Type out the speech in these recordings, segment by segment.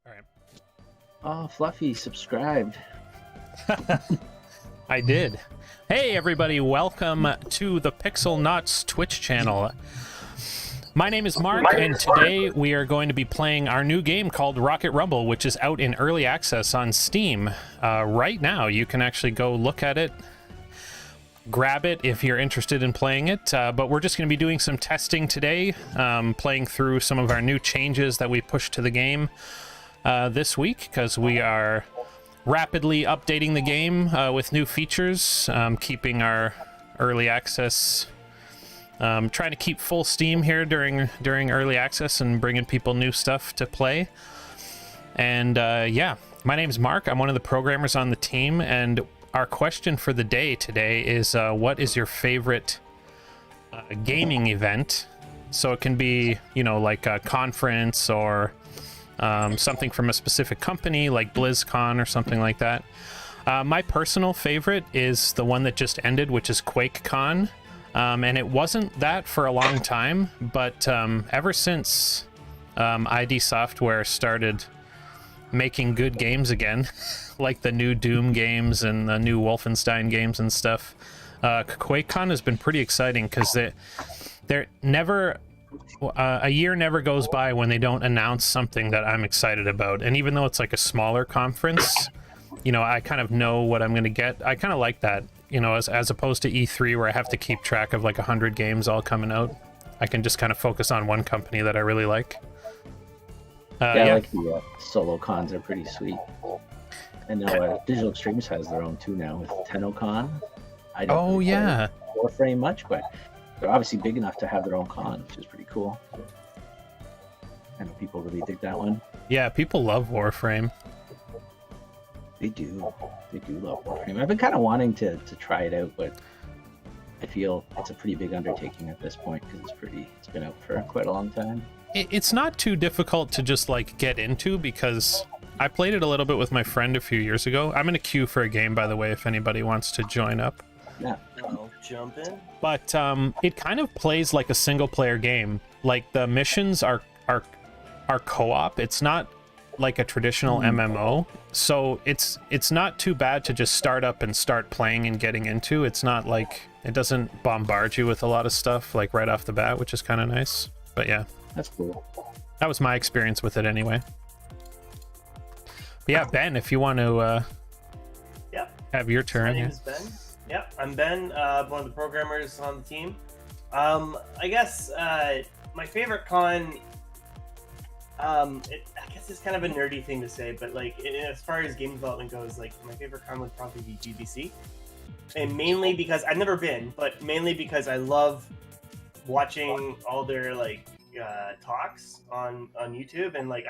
All right. Oh, Fluffy subscribed. I did. Hey, everybody. Welcome to the Pixel Nuts Twitch channel. My name is Mark, and today we are going to be playing our new game called Rocket Rumble, which is out in early access on Steam. Right now, you can actually go look at it, grab it if you're interested in playing it, but we're just going to be doing some testing today, playing through some of our new changes that we pushed to the game this week, because we are rapidly updating the game with new features, keeping our early access, trying to keep full steam here during early access and bringing people new stuff to play. And yeah, my name's Mark. I'm one of the programmers on the team, and our question for the day today is what is your favorite gaming event? So it can be, you know, like a conference or something from a specific company like BlizzCon or something like that. My personal favorite is the one that just ended, which is QuakeCon. And it wasn't that for a long time, but ever since ID Software started making good games again, like the new Doom games and the new Wolfenstein games and stuff, QuakeCon has been pretty exciting, because they're never... a year never goes by when they don't announce something that I'm excited about. And even though it's like a smaller conference, you know, I kind of know what I'm going to get. I kind of like that, you know, as opposed to E3, where I have to keep track of like 100 games all coming out. I can just kind of focus on one company that I really like. Yeah, yeah. I like the solo cons are pretty sweet. And now Digital Extremes has their own too now with TennoCon. I don't really play Warframe much, but they're obviously big enough to have their own con, which is pretty cool. I know people really dig that one. Yeah, people love Warframe. They do. They do love Warframe. I've been kind of wanting to try it out, but I feel it's a pretty big undertaking at this point, because it's been out for quite a long time. It's not too difficult to just like get into, because I played it a little bit with my friend a few years ago. I'm in a queue for a game, by the way, if anybody wants to join up. Yeah. I'll jump in. But it kind of plays like a single player game. Like the missions are co-op. It's not like a traditional MMO. So it's not too bad to just start up and start playing and getting into. It's not like, it doesn't bombard you with a lot of stuff like right off the bat, which is kind of nice. But yeah, That's cool. that was my experience with it anyway. But yeah, Ben, if you want to have your turn. My name is Ben. Yep, I'm Ben, one of the programmers on the team. I guess my favorite con, I guess it's kind of a nerdy thing to say, but like as far as game development goes, like my favorite con would probably be GBC. And mainly because I've never been, but mainly because I love watching all their like talks on YouTube. And like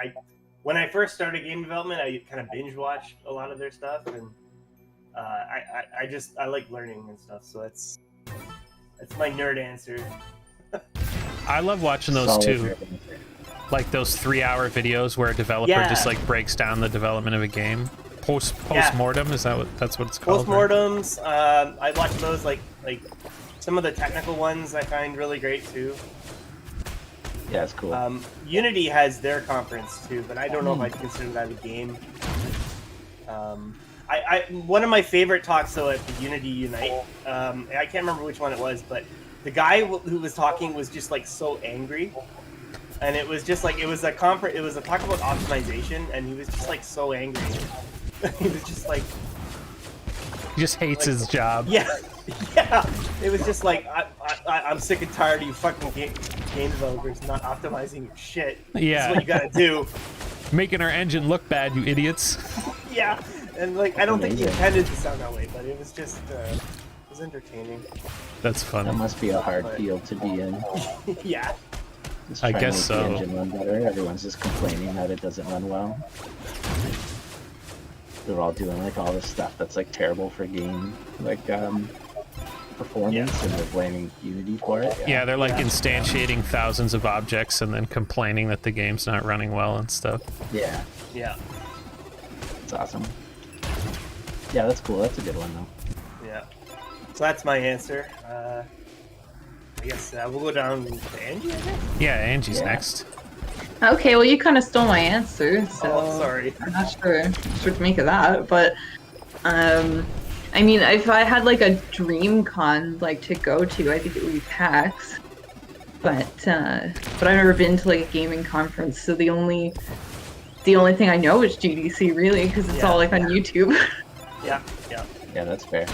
when I first started game development, I kind of binge watched a lot of their stuff, and I like learning and stuff, so that's my nerd answer. I love watching those too. Like those 3-hour videos where a developer just like breaks down the development of a game. Post-mortem, is that's what it's called? Post-mortems, right? I watch those, like some of the technical ones I find really great too. Yeah, it's cool. Unity has their conference too, but I don't know if I'd consider that a game. One of my favorite talks though at the Unity Unite, I can't remember which one it was, but the guy who was talking was just like so angry, and it was just like it was a talk about optimization, and he was just like so angry. He was just like, he just hates his job. Yeah. It was just like I'm sick and tired of you fucking game developers not optimizing your shit. Yeah, that's what you gotta do. Making our engine look bad, you idiots. Yeah. And like, I don't think he intended to sound that way, but it was just, it was entertaining. That's funny. That must be a hard field to be in. Yeah. Just I trying guess to make so. the engine run better. Everyone's just complaining that it doesn't run well. They're all doing like all this stuff that's like terrible for game, like performance, and they're blaming Unity for it. Yeah, they're like instantiating thousands of objects and then complaining that the game's not running well and stuff. Yeah. It's awesome. Yeah, that's cool. That's a good one, though. Yeah. So that's my answer. I guess we'll go down to Angie, I guess? Yeah, Angie's next. Okay, well, you kind of stole my answer, so Oh, sorry. I'm not sure what to make of that. But I mean, if I had like a dream con like to go to, I think it would be PAX. But I've never been to like a gaming conference, so the only thing I know is GDC really, because it's all like on YouTube. Yeah. Yeah, that's fair.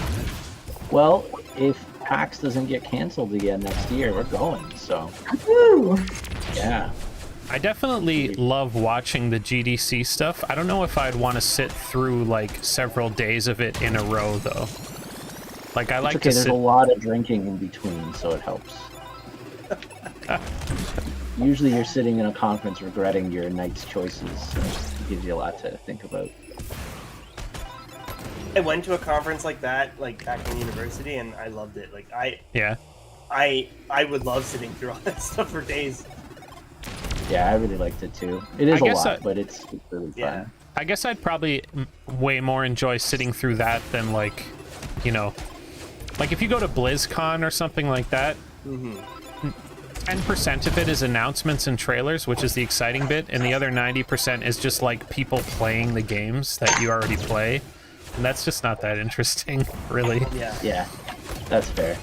Well, if PAX doesn't get canceled again next year, we're going. So, Woo! yeah. I definitely love watching the GDC stuff. I don't know if I'd want to sit through like several days of it in a row though. Like I like okay, to there's sit. a lot of drinking in between, so it helps. Usually you're sitting in a conference regretting your night's choices, so it gives you a lot to think about. I went to a conference like that, like back in university, and I loved it. Like Yeah. I would love sitting through all that stuff for days. Yeah, I really liked it too. It is I a guess lot, but it's really fun. Yeah. I guess I'd probably way more enjoy sitting through that than like, you know, like if you go to BlizzCon or something like that, 10% of it is announcements and trailers, which is the exciting bit, and the other 90% is just like people playing the games that you already play, and that's just not that interesting, really. Yeah. Yeah, that's fair.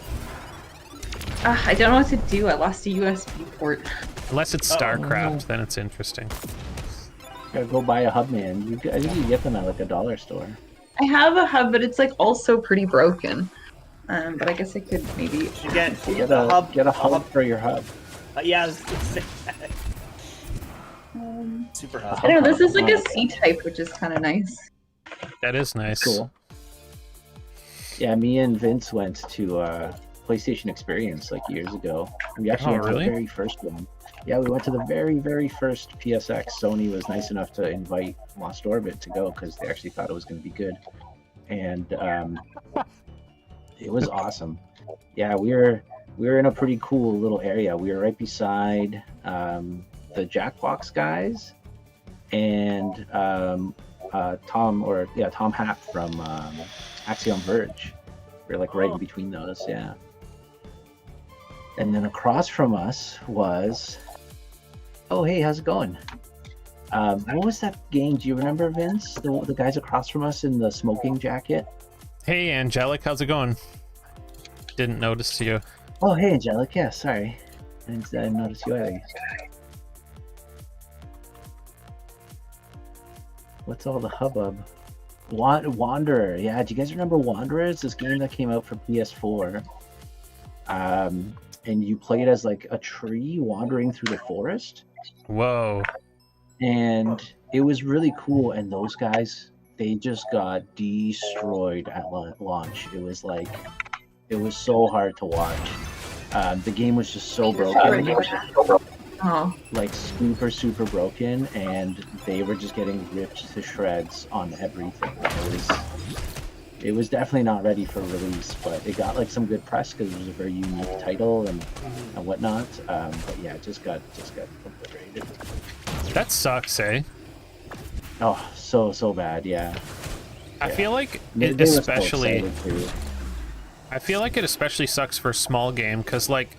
I don't know what to do. I lost a USB port. Unless it's StarCraft, then it's interesting. Gotta go buy a hub, man. I think you get them at like a dollar store. I have a hub, but it's like also pretty broken. But I guess I could maybe. You get Get a hub for your hub. Yeah, I was gonna say that. Super hub. I don't know. This is like a C type, which is kind of nice. That is nice. Cool. Yeah, me and Vince went to PlayStation Experience like years ago. We actually went to really? the very first one. Yeah, we went to the very, very first PSX. Sony was nice enough to invite Lost Orbit to go because they actually thought it was going to be good. And it was awesome. Yeah, we were in a pretty cool little area. We were right beside the Jackbox guys and Tom Happ from Axiom Verge. We're like right in between those, yeah. And then across from us was, oh hey, how's it going? What was that game? Do you remember, Vince? The guys across from us in the smoking jacket. Hey, Angelic, how's it going? Didn't notice you. Oh hey, Angelic. Yeah, sorry, I didn't notice you either. What's all the hubbub? Wanderer. Yeah, do you guys remember Wanderer? It's this game that came out for PS4. And you played as like a tree wandering through the forest. Whoa. And it was really cool. And those guys, they just got destroyed at launch. It was like, it was so hard to watch. The game was just so broken. Oh. Like super broken, and they were just getting ripped to shreds on everything. It was definitely not ready for release, but it got like some good press because it was a very unique title and whatnot. But yeah, it just got obliterated. That sucks, eh? Oh, so bad. Yeah. I feel like They it were so especially. excited too. I feel like it especially sucks for a small game because like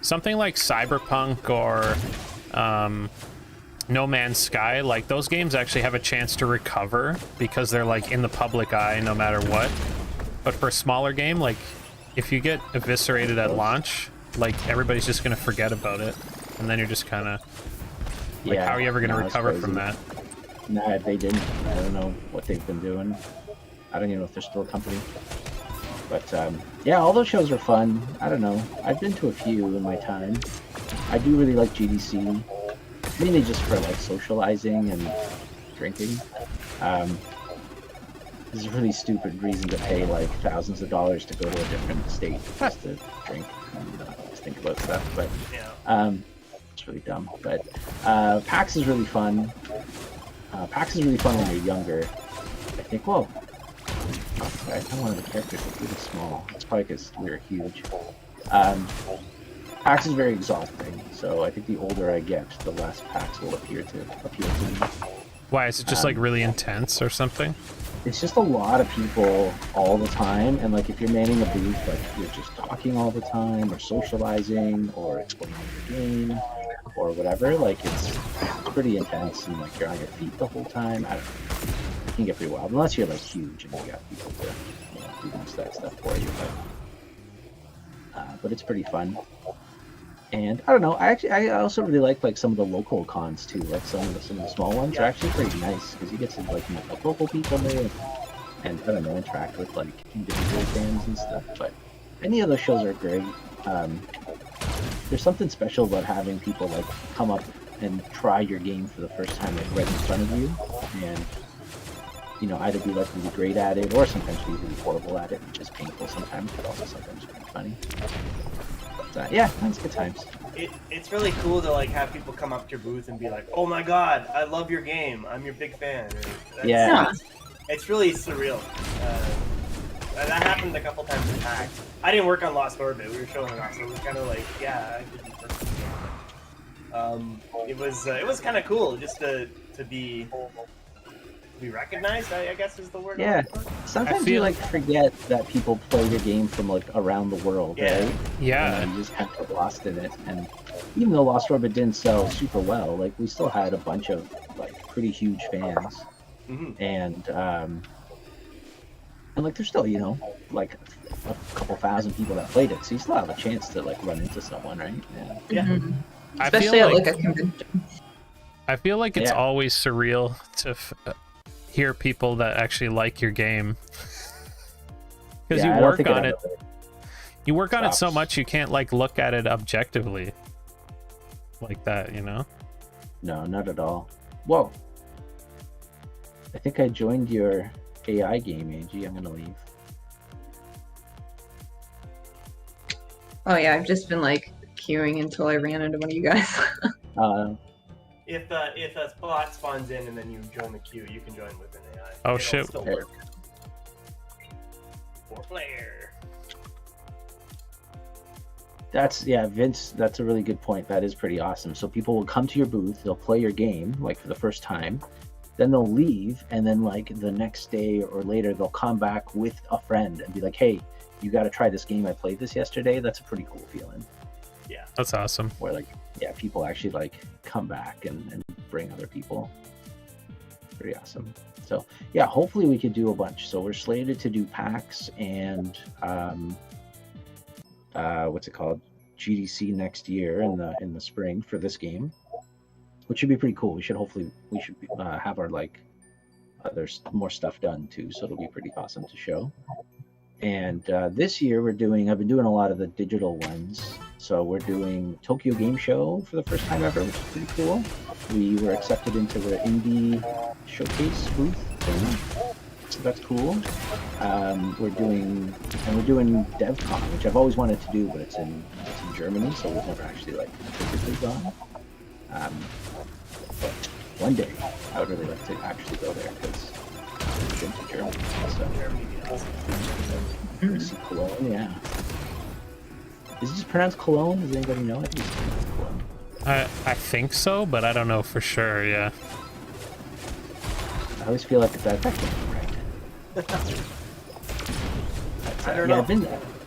something like Cyberpunk or No Man's Sky, like those games actually have a chance to recover because they're like in the public eye no matter what. But for a smaller game, like if you get eviscerated at launch, like everybody's just gonna forget about it, and then you're just kind of like, Yeah, how are you ever gonna no, it's recover crazy. from that? Nah, they didn't. I don't know what they've been doing. I don't even know if they're still a company. But yeah, all those shows are fun. I don't know. I've been to a few in my time. I do really like GDC, mainly just for like socializing and drinking. This is a really stupid reason to pay like thousands of dollars to go to a different state just to drink and just think about stuff. But it's really dumb. But PAX is really fun. PAX is really fun when you're younger. I think. Whoa. I think one of the characters is really small. It's probably because we were huge. PAX is very exhausting, so I think the older I get, the less PAX will appeal to me. Why is it just like really intense or something? It's just a lot of people all the time, and like if you're manning a booth, like you're just talking all the time, or socializing, or explaining your game. or whatever, like it's pretty intense and like you're on your feet the whole time. I don't know. It can get pretty wild unless you're like huge and you got people to do most of that stuff for you. But it's pretty fun. And I don't know. I also really like some of the local cons too. Like some of the small ones are actually pretty nice because you get to like meet like local people there and I don't know, interact with like individual fans and stuff. But any of those shows are great. There's something special about having people like come up and try your game for the first time like right in front of you, and you know, either be like really great at it or sometimes be really horrible at it, which is painful sometimes, but also sometimes pretty funny. But yeah, that's good times. It's really cool to like have people come up to your booth and be like, "Oh my god, I love your game. I'm your big fan." Yeah. It's really surreal. That happened a couple times in PAX. I didn't work on Lost Orbit. We were showing it off, so it was kind of like, yeah, I could be perfect. It was kind of cool just to be recognized, I guess is the word. Yeah. Sometimes you like forget that people play your game from like around the world, right? Yeah. And you just kind of get lost in it. And even though Lost Orbit didn't sell super well, like we still had a bunch of like pretty huge fans. Mm-hmm. And like there's still, you know, like a couple thousand people that played it, so you still have a chance to like run into someone, right? Yeah. Mm-hmm. I Especially feel at like like a convention. I feel like it's always surreal to hear people that actually like your game because you work on it. You work on it so much you can't like look at it objectively like that, you know? No, not at all. Whoa. I think I joined your AI game, Angie. I'm gonna leave. Oh yeah, I've just been like queuing until I ran into one of you guys. If a spot spawns in and then you join the queue, you can join with an AI. Oh, It'll shit. still work. 4-player. Vince, that's a really good point. That is pretty awesome. So people will come to your booth, they'll play your game like for the first time, then they'll leave, and then like the next day or later they'll come back with a friend and be like, hey, you got to try this game. I played this yesterday. That's a pretty cool feeling. Yeah, that's awesome. Where like, yeah, people actually like come back and bring other people. Pretty awesome. So yeah, hopefully we could do a bunch. So we're slated to do PAX and what's it called, GDC next year in the spring for this game, which should be pretty cool. We should have our like there's more stuff done too, so it'll be pretty awesome to show. And this year I've been doing a lot of the digital ones. So we're doing Tokyo Game Show for the first time ever, which is pretty cool. We were accepted into the indie showcase booth thing, so that's cool. We're doing DevCon, which I've always wanted to do, but it's in Germany, so we've never actually like physically gone. But one day I would really like to actually go there because I've been to Germany. So see Cologne, yeah. Is it just pronounced Cologne? Does anybody know? I think it's pronounced Cologne. I think so, but I don't know for sure. Yeah. I always feel like that can't be right. I don't know.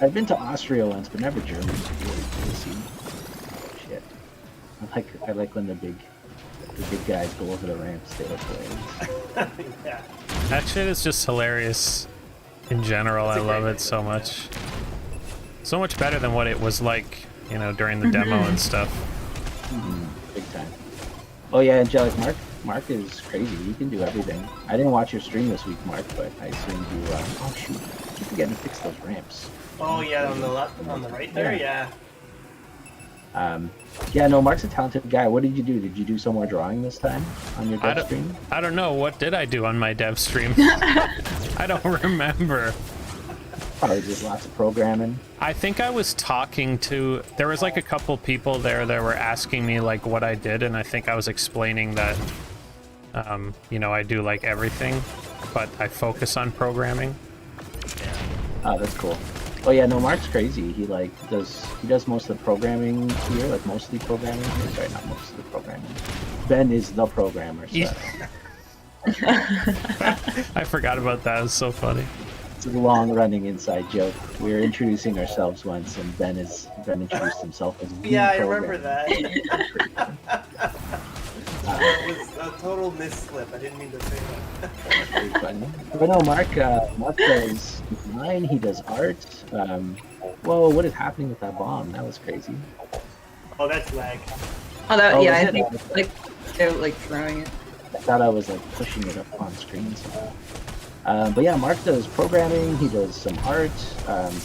I've been to Austria once, but never Germany. Shit. I like when the big guys go over the ramps. They look hilarious. Yeah. That shit is just hilarious. In general, I love it so much. So much better than what it was like, you know, during the demo and stuff. Big time. Oh yeah, Angelic, Mark is crazy. He can do everything. I didn't watch your stream this week, Mark, but I assume you. Oh shoot! I keep forgetting to fix those ramps. Oh yeah, on the left, on the right there, yeah. Yeah, no, Mark's a talented guy. What did you do? Did you do some more drawing this time on your dev stream? I don't know. What did I do on my dev stream? I don't remember. Probably just lots of programming. I think I was talking to... There was like a couple people there that were asking me like what I did, and I think I was explaining that, you know, I do like everything, but I focus on programming. Oh, that's cool. Oh yeah, no, Mark's crazy. He does most of the programming here, like mostly programming here. Sorry, not most of the programming. Ben is the programmer. So. I forgot about that. It's so funny. It's a long-running inside joke. We were introducing ourselves once, and Ben introduced himself as the Yeah, I programmer. remember that. That was a total misslip. I didn't mean to say that. Very funny. But no, Mark does design. He does art. Whoa, what is happening with that bomb? That was crazy. Oh, that's lag. Oh, that, Oh, yeah, is I it? think like they're like throwing it. I thought I was like pushing it up on screen somehow. But yeah, Mark does programming. He does some art.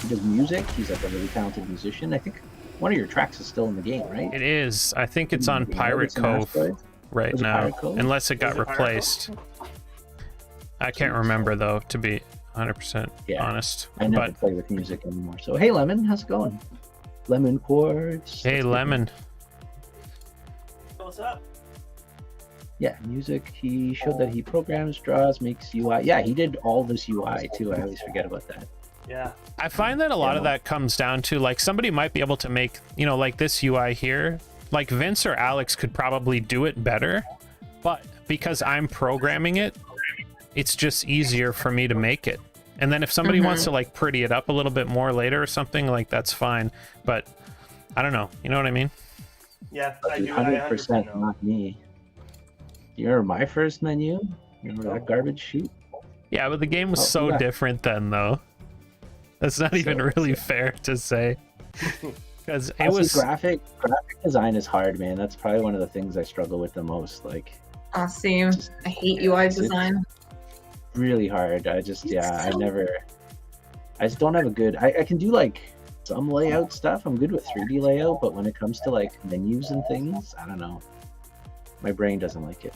He does music. He's like a really talented musician. I think one of your tracks is still in the game, right? It is. I think it's on Yeah, Pirate it's an Cove asteroid. right Was it now, Pirate Cove? unless it got Is it Pirate replaced. I can't remember though, to be 100% Yeah. honest. I never But play with music anymore. So hey, Lemon, how's it going? Lemon Quartz. hey, Lemon. What's up? Yeah, music. He showed that he programs, draws, makes UI. Yeah, he did all this UI too. I always forget about that. Yeah. I find that a lot of Yeah. that comes down to like somebody might be able to make, you know, like this UI here. Like Vince or Alex could probably do it better, but because I'm programming it, it's just easier for me to make it. And then if somebody wants to like pretty it up a little bit more later or something, like that's fine. But I don't know. You know what I mean? Yeah, I do. 100% know. not me. You're my first menu. Remember that garbage shoot? Yeah, but the game was Oh, so yeah. different then, though. That's not even really fair to say. Because it Honestly, was... graphic design is hard, man. That's probably one of the things I struggle with the most. Like, Oh, same. I hate UI design. really hard. I just I just don't have a good. I can do like some layout stuff. I'm good with 3D layout, but when it comes to like menus and things, I don't know. My brain doesn't like it.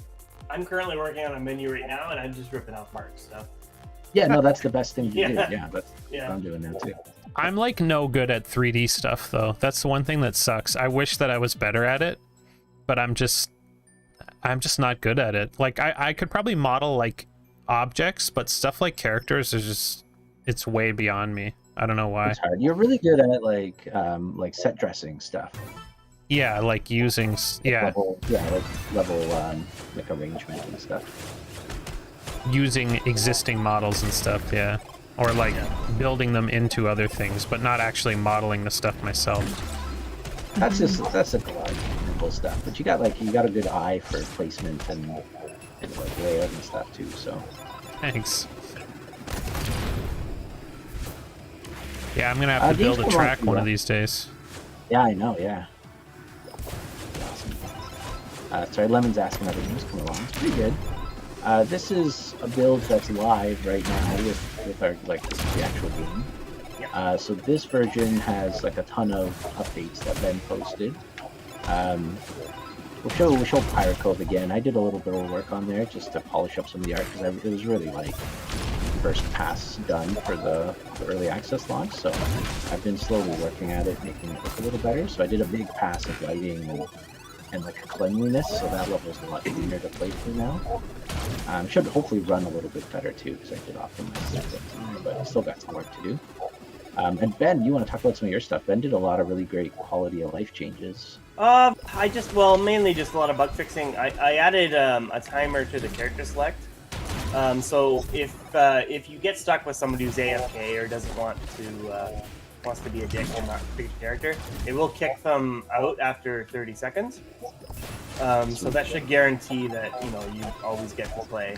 I'm currently working on a menu right now, and I'm just ripping off Mark's stuff. Yeah, no, that's the best thing to Yeah. do. Yeah, that's what Yeah. I'm doing now too. I'm like no good at 3D stuff, though. That's the one thing that sucks. I wish that I was better at it, but I'm just not good at it. Like I could probably model like objects, but stuff like characters is just, it's way beyond me. I don't know why. It's hard. You're really good at like set dressing stuff. Yeah, like using Level, like arrangement and stuff. using existing models and stuff, yeah. Or like building them into other things, but not actually modeling the stuff myself. That's a lot of simple stuff. But you got a good eye for placement and like layout and stuff too. So Thanks. Yeah, I'm gonna have to these build a come track out one of well. these days. yeah, I know. Yeah. Awesome. Sorry, Lemon's asking how the game's coming along. It's pretty good. This is a build that's live right now with our this is the actual game. So this version has like a ton of updates that Ben posted. We'll show Pirate Cove again. I did a little bit of work on there just to polish up some of the art because it was really like first pass done for the early access launch. So I've been slowly working at it, making it look a little better. So I did a big pass of lighting and like cleanliness, so that level's a lot cleaner to play through now. Should hopefully run a little bit better too because I did optimize that, but I still got some work to do. And Ben, you want to talk about some of your stuff? Ben did a lot of really great quality of life changes. Mainly just a lot of bug fixing. I added a timer to the character select. So if you get stuck with somebody who's AFK or doesn't wants to be a dick and not pick a character, it will kick them out after 30 seconds. So that should guarantee that you always get to play.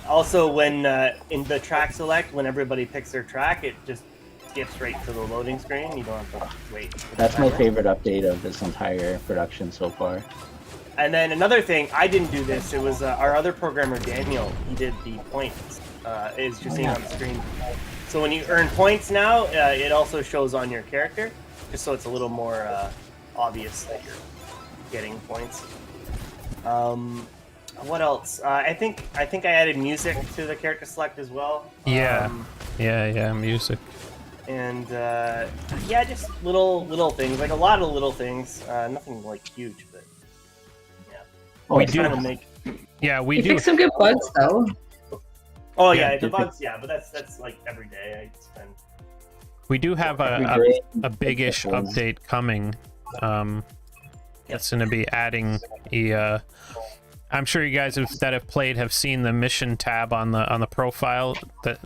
Also, when in the track select, when everybody picks their track, it just skips right to the loading screen. You don't have to wait. That's my favorite update of this entire production so far. And then another thing, I didn't do this. It was our other programmer, Daniel. He did the points. It's just seeing on the screen. So when you earn points now, it also shows on your character, just so it's a little more obvious that you're getting points. What else? I think I added music to the character select as well. Yeah. Yeah, music. And just little things, like a lot of little things. Nothing like huge, but yeah. Oh, We it's do. not- Trying to make. Yeah, we You do. fixed some good bugs though. Oh Yeah, yeah, the did bugs. Yeah, but that's like every day I spend. We do have every a day. big-ish update coming. That's going to be adding a I'm sure you guys that have played have seen the mission tab on the profile.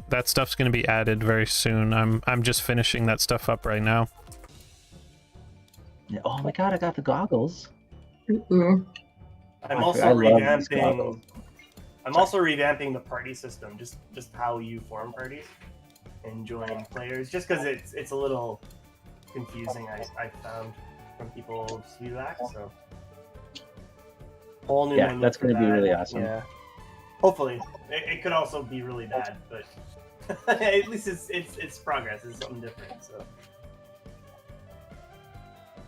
That stuff's going to be added very soon. I'm just finishing that stuff up right now. Oh my god, I got the goggles. Ooh. I'm also revamping the party system, just how you form parties and join players, just because it's a little confusing. I found from people's feedback, so whole new menu that's for going to be that. really awesome. Yeah, hopefully it could also be really bad, but at least it's progress. It's something different. So.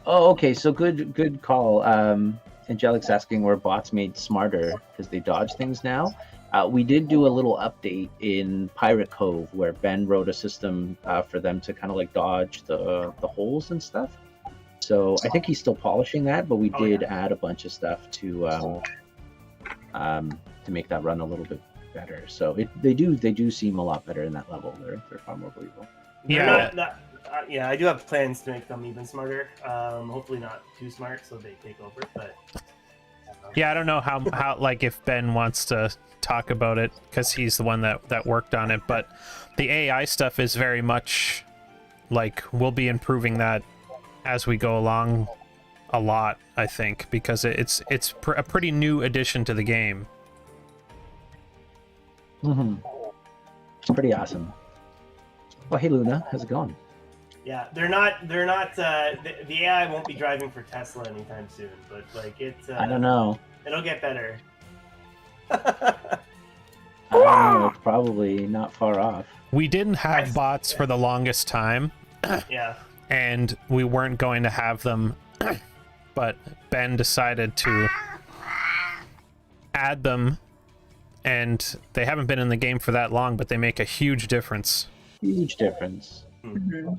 Oh, okay. So good call. Angelic's asking where bots made smarter because they dodge things now. We did do a little update in Pirate Cove where Ben wrote a system for them to kind of like dodge the holes and stuff. So I think he's still polishing that, but we did add a bunch of stuff to make that run a little bit better. So they do seem a lot better in that level. They're far more believable. Yeah, I do have plans to make them even smarter. Hopefully not too smart, so they take over. But yeah, I don't know how like if Ben wants to talk about it because he's the one that worked on it. But the AI stuff is very much like we'll be improving that as we go along a lot, I think, because it's a pretty new addition to the game. It's pretty awesome. Well, hey Luna, how's it going? Yeah, they're not. The AI won't be driving for Tesla anytime soon, but like I don't know. It'll get better. I don't know. It's probably not far off. We didn't have bots for the longest time. Yeah. And we weren't going to have them, but Ben decided to add them, and they haven't been in the game for that long, but they make a huge difference. Huge difference. Mm-hmm.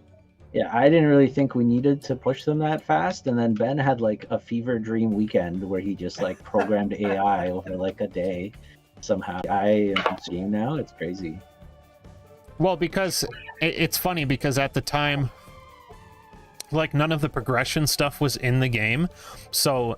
Yeah, I didn't really think we needed to push them that fast, and then Ben had like a fever dream weekend where he just like programmed AI over like a day somehow. I am seeing now, it's crazy. Well, because it's funny because at the time, like none of the progression stuff was in the game, so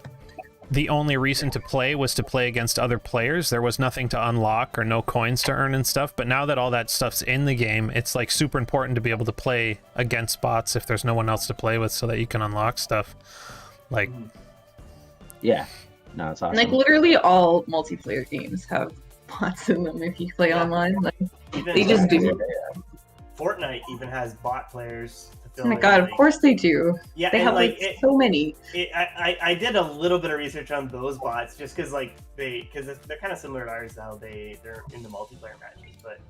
the only reason to play was to play against other players. There was nothing to unlock or no coins to earn and stuff. But now that all that stuff's in the game, it's like super important to be able to play against bots if there's no one else to play with, so that you can unlock stuff. Like, yeah, no, it's awesome. Like literally all multiplayer games have bots in them if you play online. Like they just do. Fortnite even has bot players. Oh my god, of course they do. Yeah, they have like so many. I did a little bit of research on those bots just because like they're kind of similar to ours now. They're in the multiplayer matches, but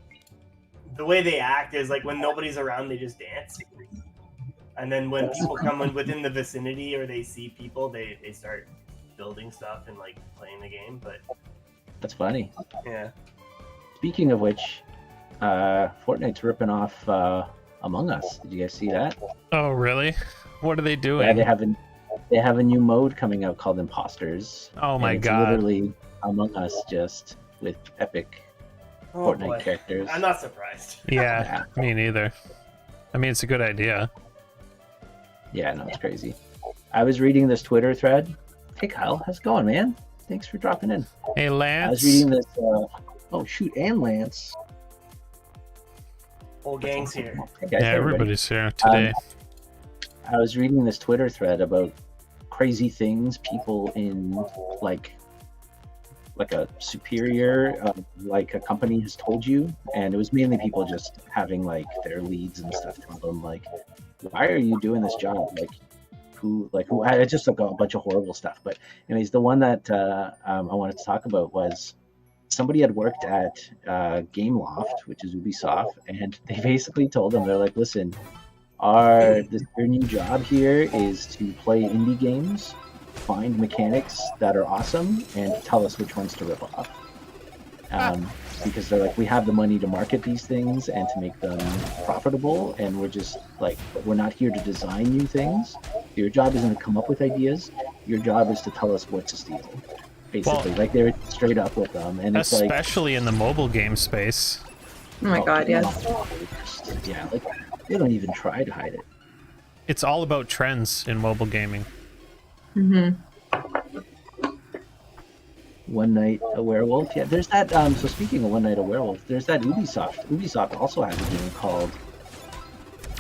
the way they act is like when nobody's around, they just dance, and then when people come in within the vicinity or they see people, they start building stuff and like playing the game. But that's funny. Yeah. Speaking of which, Fortnite's ripping off Among Us. Did you guys see that? Oh, really? What are they doing? Yeah, they have a new mode coming out called Imposters. Oh my god! It's literally Among Us just with epic Fortnite characters. I'm not surprised. Yeah, me neither. I mean, it's a good idea. Yeah, no, it's crazy. I was reading this Twitter thread. Hey, Kyle, how's it going, man? Thanks for dropping in. Hey, Lance. I was reading this. Oh shoot, and Lance. Whole gang's here. Hey guys, yeah, everybody's here today. I was reading this Twitter thread about crazy things people in like a superior, like a company has told you, and it was mainly people just having like their leads and stuff tell them like, why are you doing this job? Like, who? It's just like a bunch of horrible stuff. But anyways, the one that I wanted to talk about was somebody had worked at Gameloft, which is Ubisoft, and they basically told them, they're like, listen, your new job here is to play indie games, find mechanics that are awesome, and tell us which ones to rip off. Because they're like, we have the money to market these things and to make them profitable, and we're just like, we're not here to design new things. Your job isn't to come up with ideas. Your job is to tell us what to steal. Basically, like they're straight up with them, and it's especially in the mobile game space. Oh my god, yes. Yeah, like they don't even try to hide it. It's all about trends in mobile gaming. Mm-hmm. One Night a Werewolf. Yeah, there's that. So speaking of One Night a Werewolf, there's that Ubisoft. Ubisoft also has a game called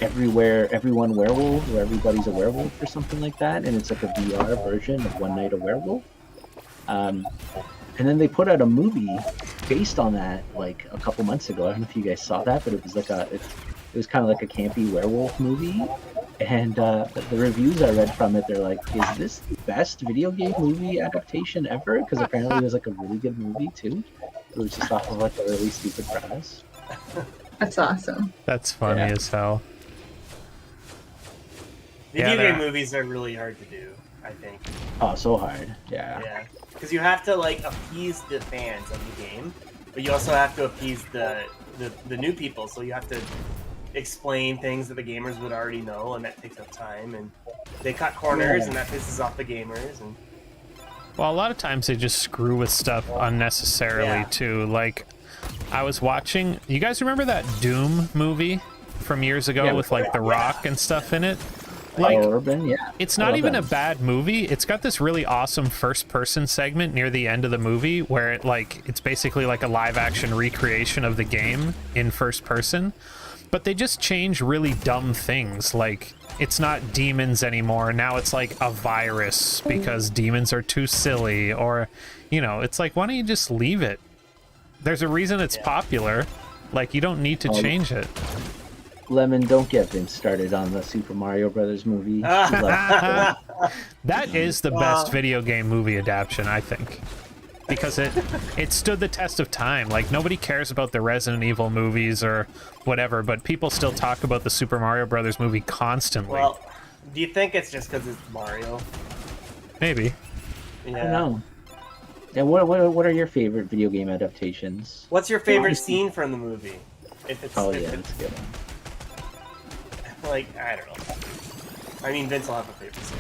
Everyone Werewolf, where everybody's a werewolf or something like that, and it's like a VR version of One Night a Werewolf. And then they put out a movie based on that like a couple months ago. I don't know if you guys saw that, but it was like it was kind of like a campy werewolf movie. And the reviews I read from it, they're like, "Is this the best video game movie adaptation ever?" Because apparently it was like a really good movie too. It was just off of like a really stupid premise. That's awesome. That's funny as hell. Video game movies are really hard to do, I think. Oh, so hard. Yeah. Yeah. Because you have to like appease the fans of the game, but you also have to appease the new people. So you have to explain things that the gamers would already know, and that takes up time. And they cut corners, and that pisses off the gamers. And Well, a lot of times they just screw with stuff unnecessarily too. Like, I was watching. You guys remember that Doom movie from years ago with like The Rock and stuff in it? Like, Urban, yeah. It's not even a bad movie. It's got this really awesome first-person segment near the end of the movie where it's basically like a live-action recreation of the game in first person. But they just change really dumb things. Like, it's not demons anymore. Now it's like a virus because demons are too silly. Or, you know, it's like, why don't you just leave it? There's a reason it's popular. Like, you don't need to change it. Lemon, don't get Vince started on the Super Mario Brothers movie. That is the best video game movie adaptation, I think, because it stood the test of time. Like, nobody cares about the Resident Evil movies or whatever, but people still talk about the Super Mario Brothers movie constantly. Well, do you think it's just because it's Mario? Maybe. Yeah. I don't know. Yeah, what are your favorite video game adaptations? What's your favorite scene from the movie? If it's, Oh if yeah, it's that's a good one. like, I don't know. I mean, Vince will have a favorite scene.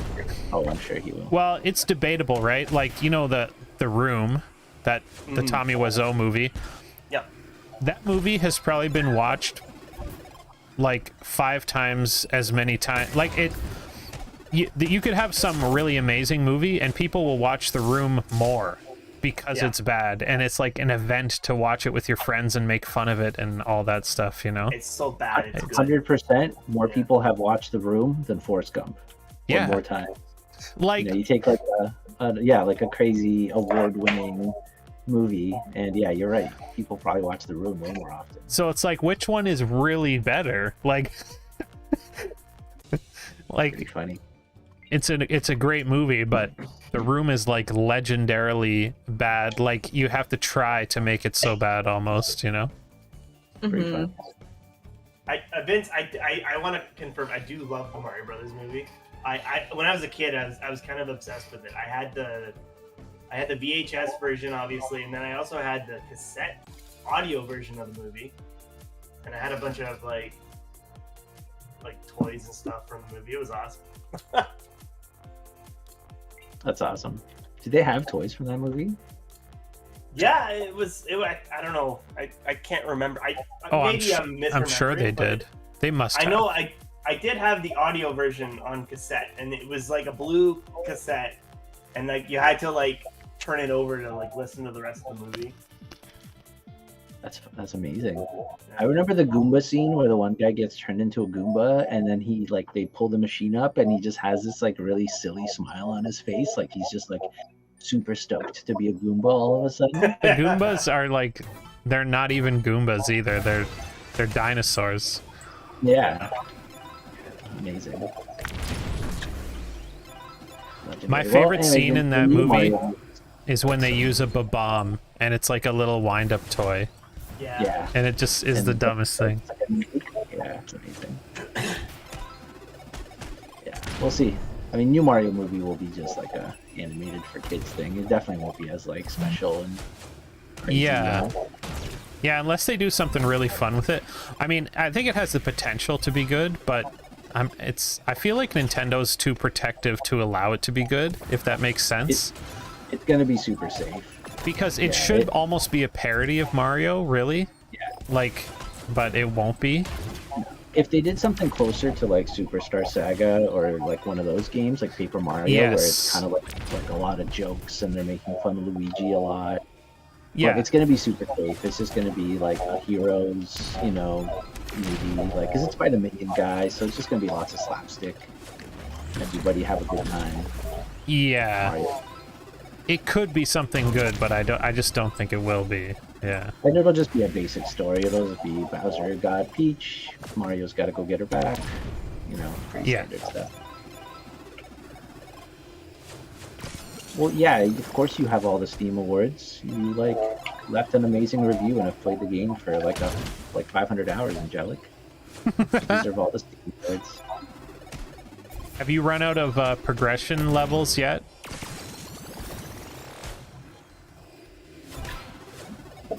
Oh, I'm sure he will. Well, it's debatable, right? Like, you know, the Room, the Tommy Wiseau movie. Yep. That movie has probably been watched like 5 times as many times. Like, you could have some really amazing movie and people will watch The Room more because it's bad, and it's like an event to watch it with your friends and make fun of it and all that stuff, you know? It's so bad, it's good. 100% more people have watched The Room than Forrest Gump. Yeah. More time. Like, You know, you take like a crazy award-winning movie, and yeah, you're right. People probably watch The Room way more often. so it's like, which one is really better? Like, Pretty funny. it's a great movie, but The Room is like legendarily bad. Like, you have to try to make it so bad almost, you know? Pretty fun. Vince, I want to confirm, I do love the Mario Brothers movie. When I was a kid, I was kind of obsessed with it. I had the VHS version, obviously, and then I also had the cassette audio version of the movie, and I had a bunch of like toys and stuff from the movie. It was awesome. That's awesome. Did they have toys from that movie? Yeah, it was. I don't know. I can't remember. I'm sure they did. They must have. I know. I did have the audio version on cassette, and it was like a blue cassette, and like you had to like turn it over to like listen to the rest of the movie. That's amazing. I remember the Goomba scene where the one guy gets turned into a Goomba, and then they pull the machine up, and he just has this like really silly smile on his face, like he's just like super stoked to be a Goomba all of a sudden. The Goombas are like, they're not even Goombas either. They're dinosaurs. Yeah. Amazing. My favorite scene in that movie Mario. is when they use a bomb and it's like a little wind-up toy, Yeah. and it just is the dumbest thing. Yeah, it's amazing. Yeah, we'll see. I mean, new Mario movie will be just like a animated for kids thing. It definitely won't be as like special and crazy, Yeah. you know? Yeah, unless they do something really fun with it. I mean, I think it has the potential to be good, but I feel like Nintendo's too protective to allow it to be good, if that makes sense. It's gonna be super safe. Because it should almost be a parody of Mario, really. Yeah. Like, but it won't be. if they did something closer to like Superstar Saga or like one of those games, like Paper Mario, where it's kind of like a lot of jokes and they're making fun of Luigi a lot. Yeah, but it's gonna be super safe. It's just gonna be like a heroes, you know, movie, like because it's by the Minion guy, so it's just gonna be lots of slapstick. Everybody have a good time. Yeah. Mario. It could be something good, but I just don't think it will be. Yeah. And it'll just be a basic story. It'll just be Bowser got Peach, Mario's got to go get her back. You know, pretty standard stuff. Well, yeah, of course you have all the Steam awards. You like left an amazing review and have played the game for like 500 hours, Angelic. You deserve all the Steam awards. Have you run out of progression levels yet?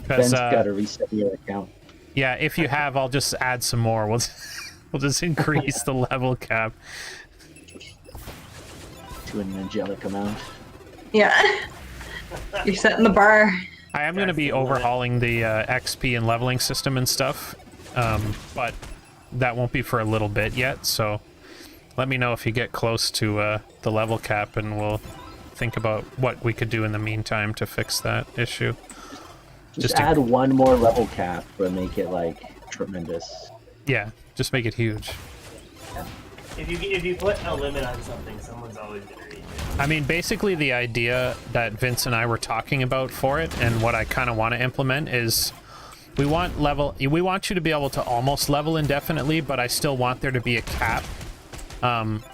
Ben's got to reset your account. Yeah, if you have, I'll just add some more. We'll just increase the level cap to an angelic amount. Yeah. You're setting the bar. I am going to be overhauling the XP and leveling system and stuff, but that won't be for a little bit yet, so let me know if you get close to the level cap, and we'll think about what we could do in the meantime to fix that issue. Just add one more level cap, but make it like tremendous. Yeah, just make it huge. If you put a limit on something, someone's always gonna reach it. I mean, basically the idea that Vince and I were talking about for it, and what I kind of want to implement is, we want you to be able to almost level indefinitely, but I still want there to be a cap,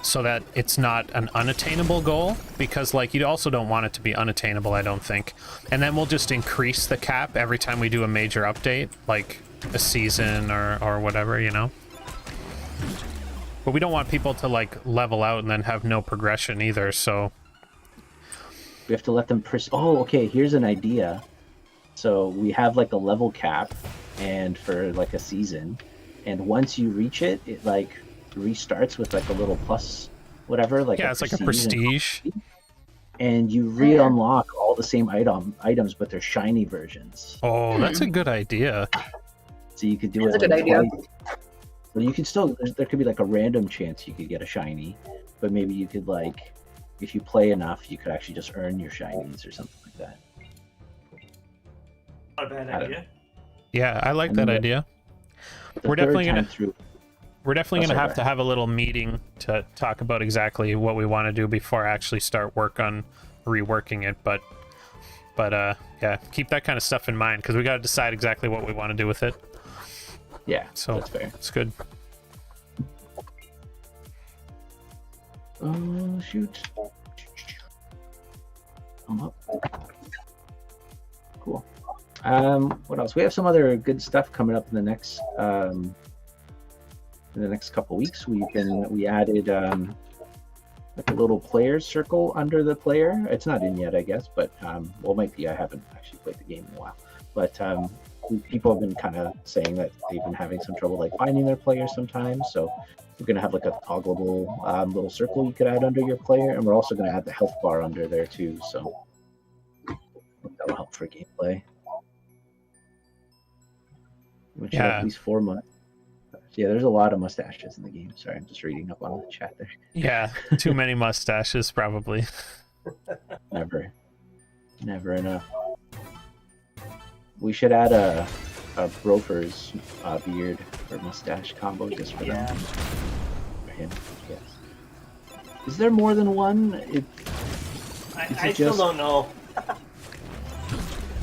so that it's not an unattainable goal, because like you also don't want it to be unattainable, I don't think. And then we'll just increase the cap every time we do a major update, like a season or whatever, you know. But we don't want people to like level out and then have no progression either, so we have to let them oh, okay, here's an idea. So we have like a level cap and for like a season, and once you reach it, it like restarts with like a little plus whatever, like it's like a prestige, and you re-unlock all the same items, but they're shiny versions. Oh, that's a good idea. So you could do it. That's a good idea. But you could still, there could be like a random chance you could get a shiny, but maybe you could like, if you play enough, you could actually just earn your shinies or something like that. Not a bad idea. Yeah, I like that idea. We're definitely gonna have to have a little meeting to talk about exactly what we want to do before I actually start work on reworking it. But yeah, keep that kind of stuff in mind, because we got to decide exactly what we want to do with it. Yeah, so that's fair. It's good. Oh shoot! I'm up. Cool. What else? We have some other good stuff coming up in the next couple weeks. We added like a little player circle under the player. It's not in yet, I guess, but well, it might be. I haven't actually played the game in a while, but people have been kind of saying that they've been having some trouble like finding their players sometimes. So we're gonna have like a toggleable little circle you could add under your player, and we're also gonna add the health bar under there too. So that'll help for gameplay. Which have at least 4 months. Yeah, there's a lot of mustaches in the game. Sorry, I'm just reading up on the chat there. Yeah, too many mustaches probably. Never enough. We should add a Brofer's beard or mustache combo just for them. For him, yes. Is there more than one? I still don't know.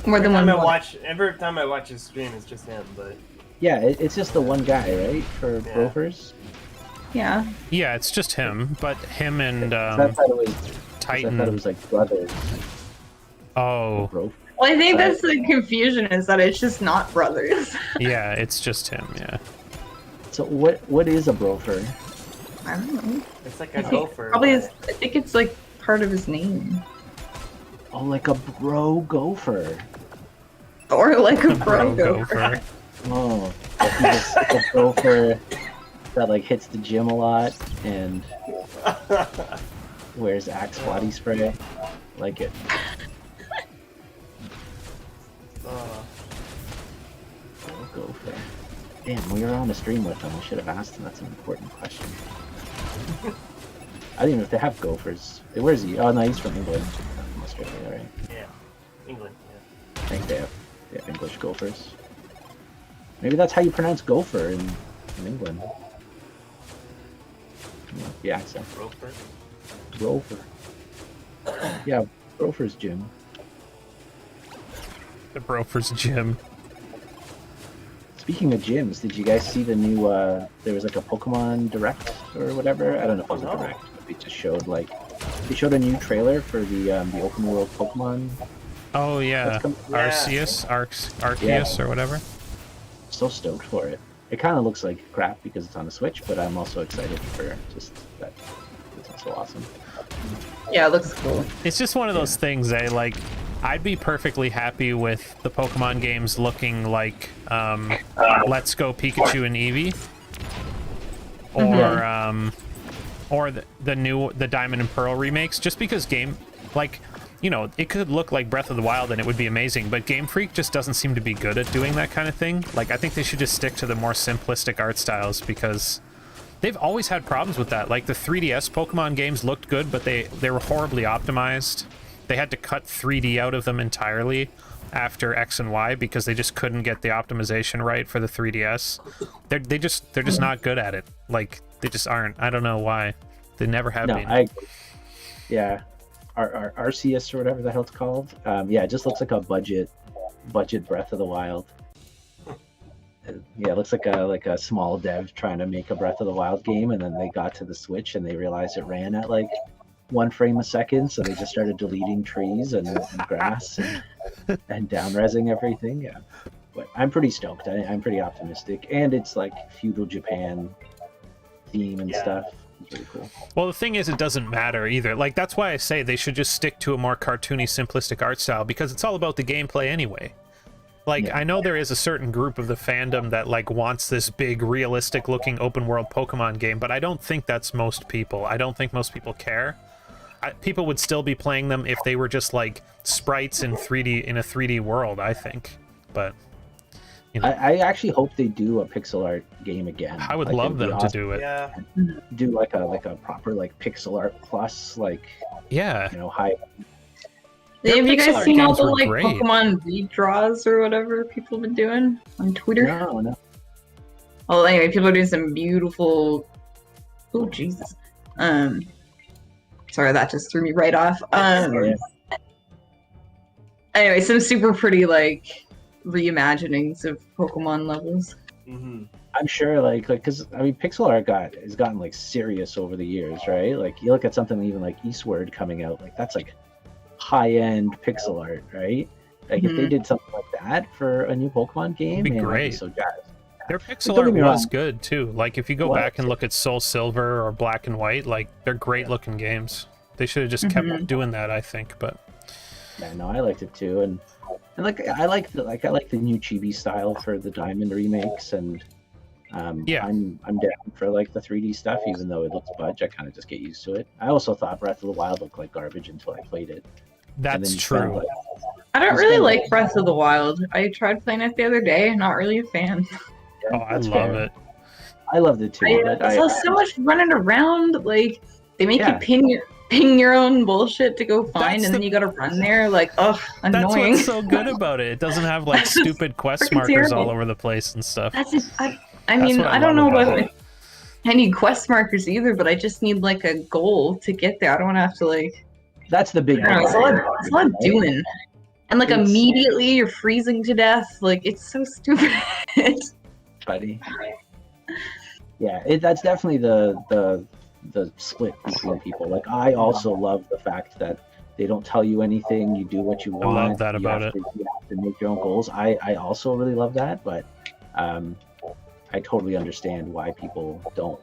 More than one. Every time I watch his stream, it's just him. But yeah, it's just the one guy, right? For Brofer's. Yeah. Yeah, it's just him, but him and I thought Titan. it was like brothers. Oh. Brofer. Well, I think that's the confusion, is that it's just not brothers. Yeah, it's just him, yeah. So what is a Brofer? I don't know. It's like a gopher. Probably I think it's like part of his name. Oh, like a bro gopher. Or like a bro gopher. Oh, like a gopher that like hits the gym a lot and wears Axe body spray. Like it. Gopher. Damn, we were on the stream with them. We should have asked them. That's an important question. I don't even know if they have gophers. Where is he? Oh, no, he's from England. Not from Australia, right? Yeah, England. Yeah. I think they have English gophers. Maybe that's how you pronounce gopher in England. Yeah, accent. Grover. Yeah, Grover's gym. The Brofer's gym. Speaking of gyms, did you guys see the new, there was like a Pokemon Direct or whatever? I don't know if it was a Direct, but they just showed they showed a new trailer for the open world Pokemon. Oh yeah, Arceus or whatever. So stoked for it. It kind of looks like crap because it's on the Switch, but I'm also excited for just that. It's so awesome. Yeah, it looks cool. It's just one of those things, like, I'd be perfectly happy with the Pokemon games looking like Let's Go Pikachu and Eevee, or the Diamond and Pearl remakes, just because it could look like Breath of the Wild and it would be amazing, but Game Freak just doesn't seem to be good at doing that kind of thing. Like, I think they should just stick to the more simplistic art styles, because they've always had problems with that. Like, the 3DS Pokemon games looked good, but they were horribly optimized. They had to cut 3D out of them entirely after X and Y because they just couldn't get the optimization right for the 3DS. They're just not good at it. Like, they just aren't. I don't know why. They never have been. Yeah. Arceus or whatever the hell it's called. Yeah, it just looks like a budget Breath of the Wild. Yeah, it looks like a small dev trying to make a Breath of the Wild game, and then they got to the Switch and they realized it ran at like 1 frame a second, so they just started deleting trees and grass and down-resing everything. Yeah, but I'm pretty stoked. I'm pretty optimistic, and it's like feudal Japan theme and stuff. It's really cool. Well, the thing is, it doesn't matter either. Like, that's why I say they should just stick to a more cartoony, simplistic art style, because it's all about the gameplay anyway. Like, I know there is a certain group of the fandom that, like, wants this big, realistic-looking open-world Pokemon game, but I don't think that's most people. I don't think most people care. People would still be playing them if they were just, like, sprites in 3D in a 3D world, I think. But, you know. I actually hope they do a pixel art game again. I would love them to do it. Yeah. Do like a proper like pixel art plus high. Have you guys seen all the like Pokemon redraws or whatever people have been doing on Twitter? No. Well, anyway, people are doing some beautiful. Oh Jesus. Sorry, that just threw me right off. Anyway, some super pretty like reimaginings of Pokemon levels. Mm-hmm. I'm sure, because I mean, pixel art has gotten like serious over the years, right? Like you look at something even like Eastward coming out, like that's like high-end pixel art, right? Like if they did something like that for a new Pokemon game, it'd be great. I'd be so jazzed. Their pixel art was good too. Like if you go back and look at Soul Silver or Black and White, like they're great-looking games. They should have just kept doing that, I think. But yeah, no, I liked it too, and like I like the new chibi style for the Diamond remakes, and I'm down for like the 3D stuff, even though it looks budge. I kind of just get used to it. I also thought Breath of the Wild looked like garbage until I played it. That's true. I don't really like Breath of the Wild. I tried playing it the other day. Not really a fan. Yeah, I love it. I loved it too. I saw so much running around. Like they make you ping your own bullshit to go find, and then you gotta run there. Like, ugh, annoying. That's what's so good about it. It doesn't have like stupid quest markers all over the place and stuff. That's it. I mean, I don't know about any quest markers either, but I just need like a goal to get there. I don't want to have to like. That's the big. It's a lot doing, and like immediately you're freezing to death. Like it's so stupid. Buddy. Yeah, that's definitely the split between people. Like I also love the fact that they don't tell you anything. You do what you want. I love that about it. You have to make your own goals. I also really love that, but I totally understand why people don't.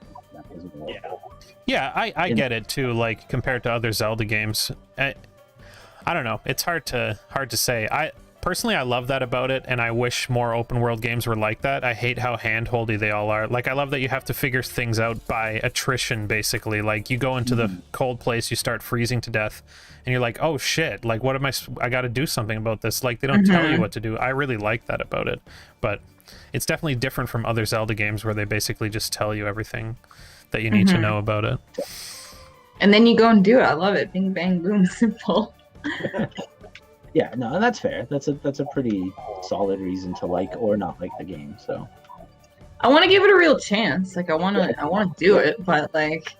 Yeah, I get it too. Like compared to other Zelda games, I don't know. It's hard to say. I love that about it, and I wish more open world games were like that. I hate how hand-holdy they all are. Like I love that you have to figure things out by attrition, basically. Like you go into the cold place, you start freezing to death, and you're like, oh shit! Like what am I got to do something about this? Like they don't tell you what to do. I really like that about it, but it's definitely different from other Zelda games where they basically just tell you everything that you need to know about it. And then you go and do it. I love it. Bing, bang, boom, simple. Yeah, no, and that's fair. That's a pretty solid reason to like or not like the game. So I want to give it a real chance. Like I want to do it, but like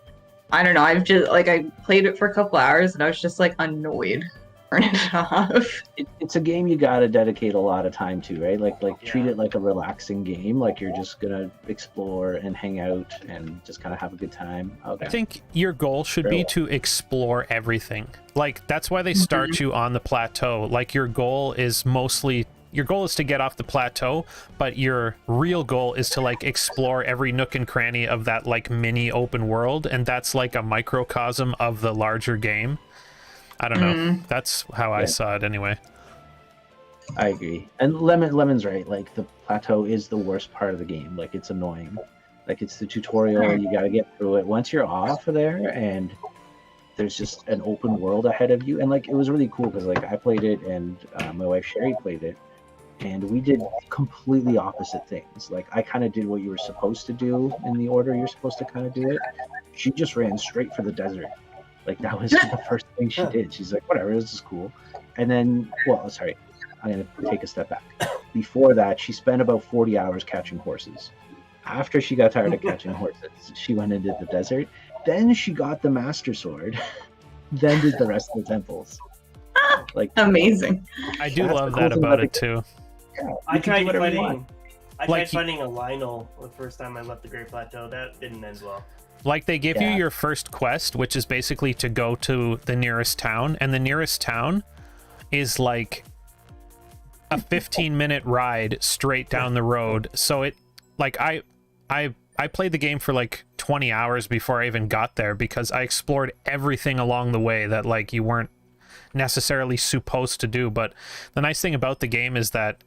I don't know. I've just like I played it for a couple hours and I was just like annoyed. Turn it off. It's a game you gotta dedicate a lot of time to, right? Like treat it like a relaxing game. Like you're just gonna explore and hang out and just kind of have a good time. Okay. I think your goal should be to explore everything. Like that's why they start you on the plateau. Like your goal is to get off the plateau, but your real goal is to like explore every nook and cranny of that like mini open world, and that's like a microcosm of the larger game. I don't know. That's how I saw it anyway. I agree. And Lemon's right. Like the plateau is the worst part of the game. Like it's annoying. Like it's the tutorial. You got to get through it. Once you're off of there and there's just an open world ahead of you. And like it was really cool because like I played it and my wife Sherry played it. And we did completely opposite things. Like I kind of did what you were supposed to do in the order you're supposed to kind of do it. She just ran straight for the desert. Like that was the first thing she did. She's like, whatever, this is cool. And then, well, sorry, I'm going to take a step back. Before that, she spent about 40 hours catching horses. After she got tired of catching horses, she went into the desert. Then she got the Master Sword. Then did the rest of the temples. Like amazing. I do love that about it too. Yeah, I tried finding a Lionel the first time I left the Great Plateau. That didn't end well. Like they give you your first quest, which is basically to go to the nearest town, and the nearest town is like a 15-minute ride straight down the road. So it like I played the game for like 20 hours before I even got there because I explored everything along the way that like you weren't necessarily supposed to do. But the nice thing about the game is that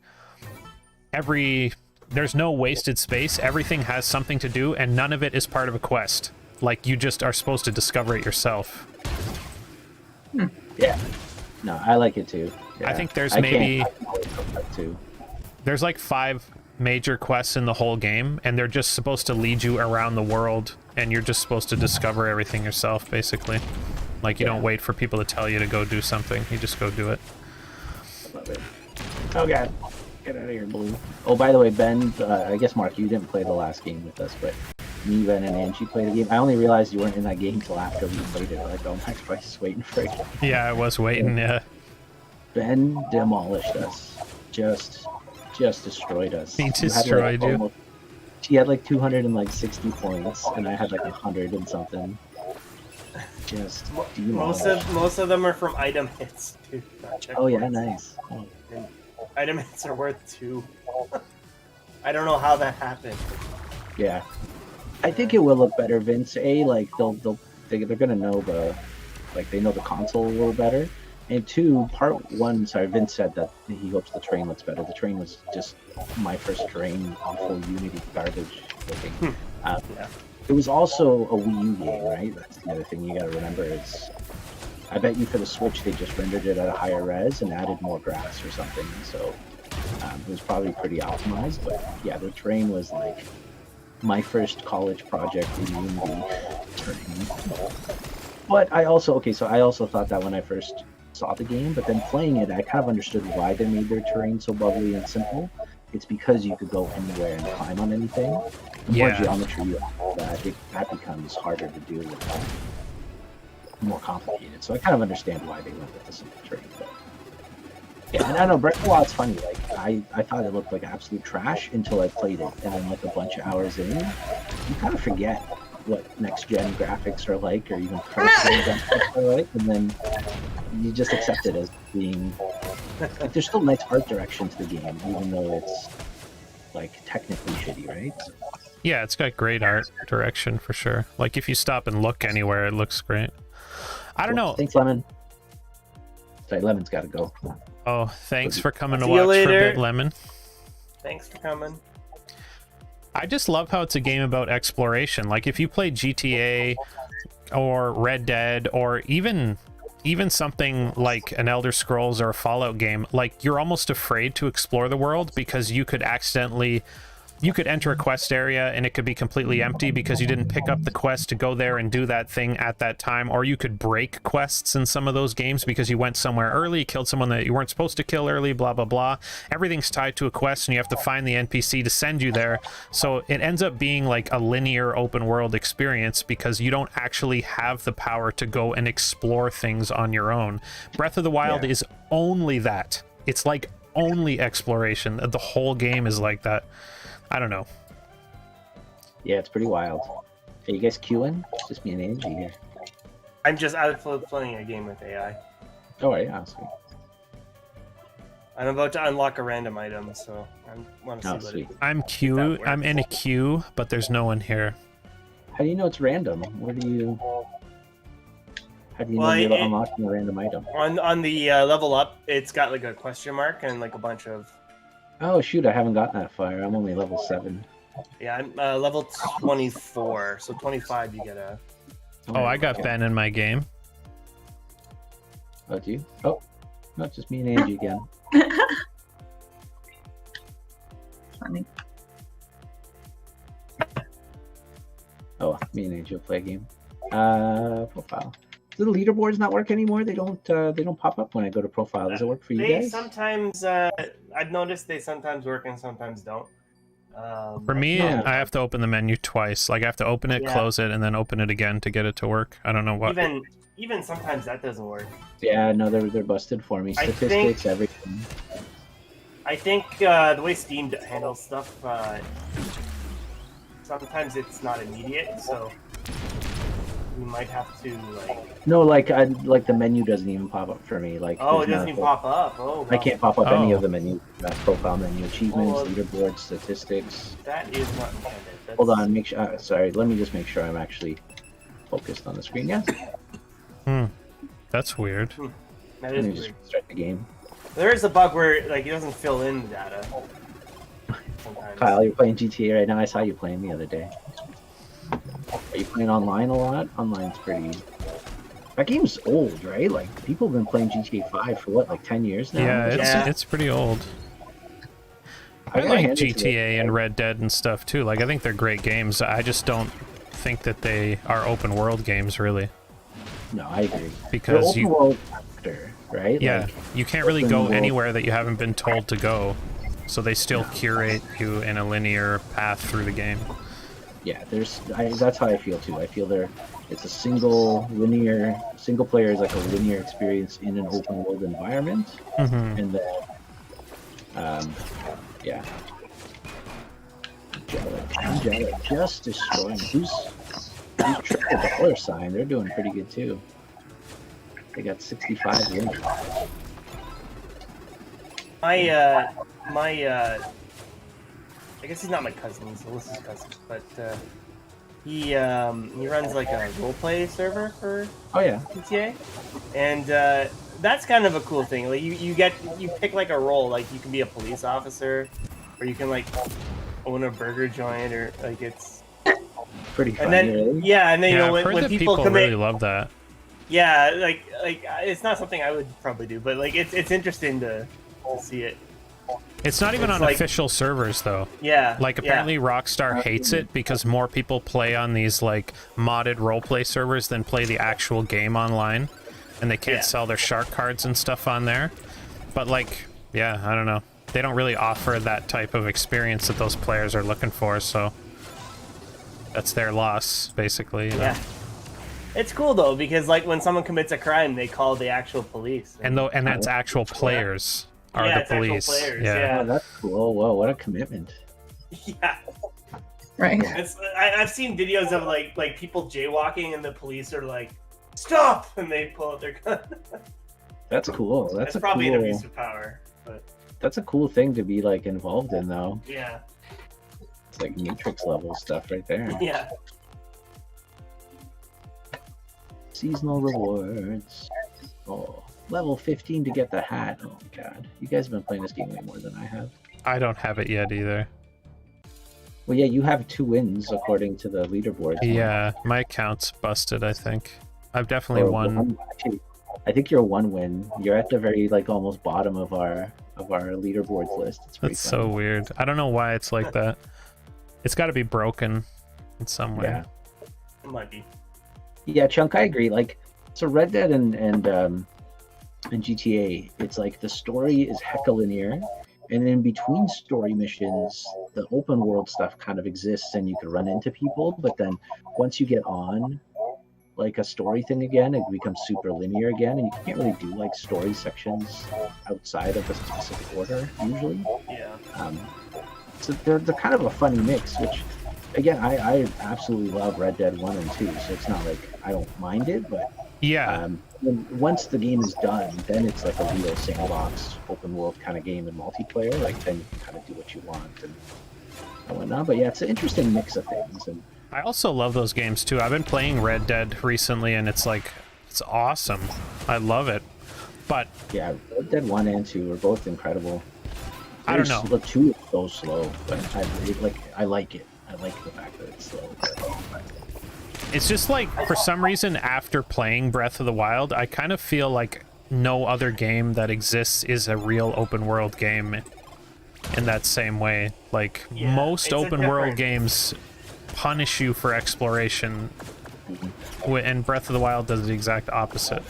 there's no wasted space. Everything has something to do, and none of it is part of a quest. Like, you just are supposed to discover it yourself. Yeah. No, I like it too. Yeah. I think there's there's like 5 major quests in the whole game, and they're just supposed to lead you around the world, and you're just supposed to discover everything yourself, basically. Like, you don't wait for people to tell you to go do something. You just go do it. Love it. Oh, God. Get out of here, Blue. Oh, by the way, Ben, I guess, Mark, you didn't play the last game with us, but me, Ben, and Angie played a game. I only realized you weren't in that game till after we played it. Like, oh, Max Price is waiting for it. Yeah, I was waiting, yeah. Ben demolished us. Just destroyed us. He destroyed you. He had like 260 points, and I had like 100 and something. Just most of them are from item hits, too. Oh, yeah, nice. Oh. Item hits are worth 2. I don't know how that happened. Yeah, I think it will look better, Vince. Like they're gonna know they know the console a little better. And 2, part 1. Sorry, Vince said that he hopes the train looks better. The train was just my first train, awful Unity garbage looking. It was also a Wii U game, right? That's the other thing you gotta remember is. I bet you for the Switch they just rendered it at a higher res and added more grass or something, so it was probably pretty optimized. But yeah, the train was like my first college project in Unity train. But I also thought that when I first saw the game, but then playing it, I kind of understood why they made their terrain so bubbly and simple. It's because you could go anywhere and climb on anything. The more geometry you have, that becomes harder to deal with. More complicated, so I kind of understand why they went with the simple train. But yeah, and I know Breath of the Wild's funny. Like I thought it looked like absolute trash until I played it, and then like a bunch of hours in, you kind of forget what next gen graphics are like, or even current gen graphics are like, and then you just accept it as being. Like, there's still nice art direction to the game, even though it's like technically shitty, right? So, yeah, it's got great art direction for sure. Like if you stop and look anywhere, it looks great. I don't know. Thanks, Lemon. Sorry, Lemon's got to go. Oh, thanks for coming to watch for a bit, Lemon. Thanks for coming. I just love how it's a game about exploration. Like if you play GTA or Red Dead or even even something like an Elder Scrolls or a Fallout game, like you're almost afraid to explore the world because you could enter a quest area and it could be completely empty because you didn't pick up the quest to go there and do that thing at that time, or you could break quests in some of those games because you went somewhere early, killed someone that you weren't supposed to kill early, blah blah blah. Everything's tied to a quest and you have to find the NPC to send you there, so it ends up being like a linear open world experience because you don't actually have the power to go and explore things on your own. Breath of the Wild is only that. It's like only exploration. The whole game is like that. I don't know. Yeah, it's pretty wild. Are you guys queuing? It's just me and Angie here. I'm just out playing a game with AI. Oh, yeah, sweet. I'm about to unlock a random item, so I want to see what Sweet. I'm in a queue, but there's no one here. How do you know it's random? How do you know you're unlocking a random item? On the level up, it's got like a question mark and like a bunch of... Oh, shoot, I haven't gotten that far. I'm only level 7. Yeah, I'm level 24, so 25 you get a... Oh, I got Ben in my game. Oh, do you? Oh, no, it's just me and Angie again. Funny. Oh, me and Angie will play a game. Profile. Do the leaderboards not work anymore? They don't pop up when I go to profile. Does it work for you They guys? sometimes... I've noticed they sometimes work and sometimes don't. For me, Yeah. I have to open the menu twice. Like I have to open it, close it, and then open it again to get it to work. I don't know what. Even sometimes that doesn't work. Yeah, no, they're busted for me. Statistics, everything. I think the way Steam handles stuff, sometimes it's not immediate, so you might have to like. No, like the menu doesn't even pop up for me. Like Oh, it there's doesn't even not- pop up. Oh, I wow. can't pop up any Oh. of the menu, profile menu, achievements, Well, leaderboard, statistics. That is not intended. That's... Hold on, make sure. Sorry, let me just make sure I'm actually focused on the screen. Yes. That's weird. That Let is me weird. just start the game. There is a bug where like it doesn't fill in the data. Sometimes. Kyle, you're playing GTA right now. I saw you playing the other day. Are you playing online a lot? Online's pretty. That game's old, right? Like people have been playing GTA 5 for what, like 10 years now? Yeah, it's pretty old. I gotta like hand it to GTA them. and Red Dead and stuff too. Like I think they're great games. I just don't think that they are open world games really. No, I agree. Because They're open world factor, right? Yeah, Like, you can't really open go world- anywhere that you haven't been told to go. So they still curate you in a linear path through the game. yeah, that's how I feel too. I feel it's a single player is like a linear experience in an open world environment, and then yeah. Angelic just destroying. Who's triple $? They're doing pretty good too. They got 65 wins. I guess he's not my cousin, he's Alyssa's cousin, but he runs like a roleplay server for Oh yeah. GTA, and that's kind of a cool thing. Like you pick like a role, like you can be a police officer, or you can like own a burger joint, or like it's Pretty funny, and then really. yeah, and then you know I've heard when that people commit, really love that. yeah, like it's not something I would probably do, but like it's interesting to see it. It's not even It's on like- official servers though. Yeah, Like apparently Rockstar hates it because more people play on these like modded roleplay servers than play the actual game online, and they can't Yeah. sell their shark cards and stuff on there. But like, yeah, I don't know. They don't really offer that type of experience that those players are looking for, so that's their loss, basically. You know? Yeah. It's cool though because like when someone commits a crime, they call the actual police. And that's actual players are Yeah, the it's actual police. players, Oh, that's cool. Whoa, what a commitment. yeah, Right. I've seen videos of like people jaywalking and the police are like, "Stop!" and they pull out their gun. That's cool. That's a probably cool. an abuse of power, but That's a cool thing to be like involved in, though. yeah, It's like Matrix level stuff right there. yeah. Seasonal rewards. Oh, level 15 to get the hat. Oh my god, you guys have been playing this game way more than I have. I don't have it yet either. Well, yeah, you have 2 wins according to the leaderboard. Yeah, my account's busted, I think. I've definitely won. I think you're 1 win. You're at the very like almost bottom of our leaderboards list. It's pretty That's funny. so weird. I don't know why it's like that. It's got to be broken in some way. Yeah. It might be. Yeah, Chunk, I agree. Like, so Red Dead and GTA, it's like the story is hecka linear, and in between story missions, the open world stuff kind of exists, and you can run into people. But then once you get on like a story thing again, it becomes super linear again, and you can't really do like story sections outside of a specific order usually. Yeah. So they're kind of a funny mix, which again I absolutely love Red Dead 1 and 2, so it's not like I don't mind it, but Yeah. once the game is done, then it's like a real sandbox open world kind of game in multiplayer. Like then you can kind of do what you want and whatnot. But yeah, it's an interesting mix of things. And I also love those games too. I've been playing Red Dead recently, and it's like, it's awesome. I love it. But yeah, Red Dead 1 and 2 are both incredible. I don't know. 2 is so slow, but I like it. I like the fact that it's slow. it's just like, for some reason, after playing Breath of the Wild, I kind of feel like no other game that exists is a real open world game in that same way. Like, Yeah, most it's a open world different- games punish you for exploration, and Breath of the Wild does the exact opposite.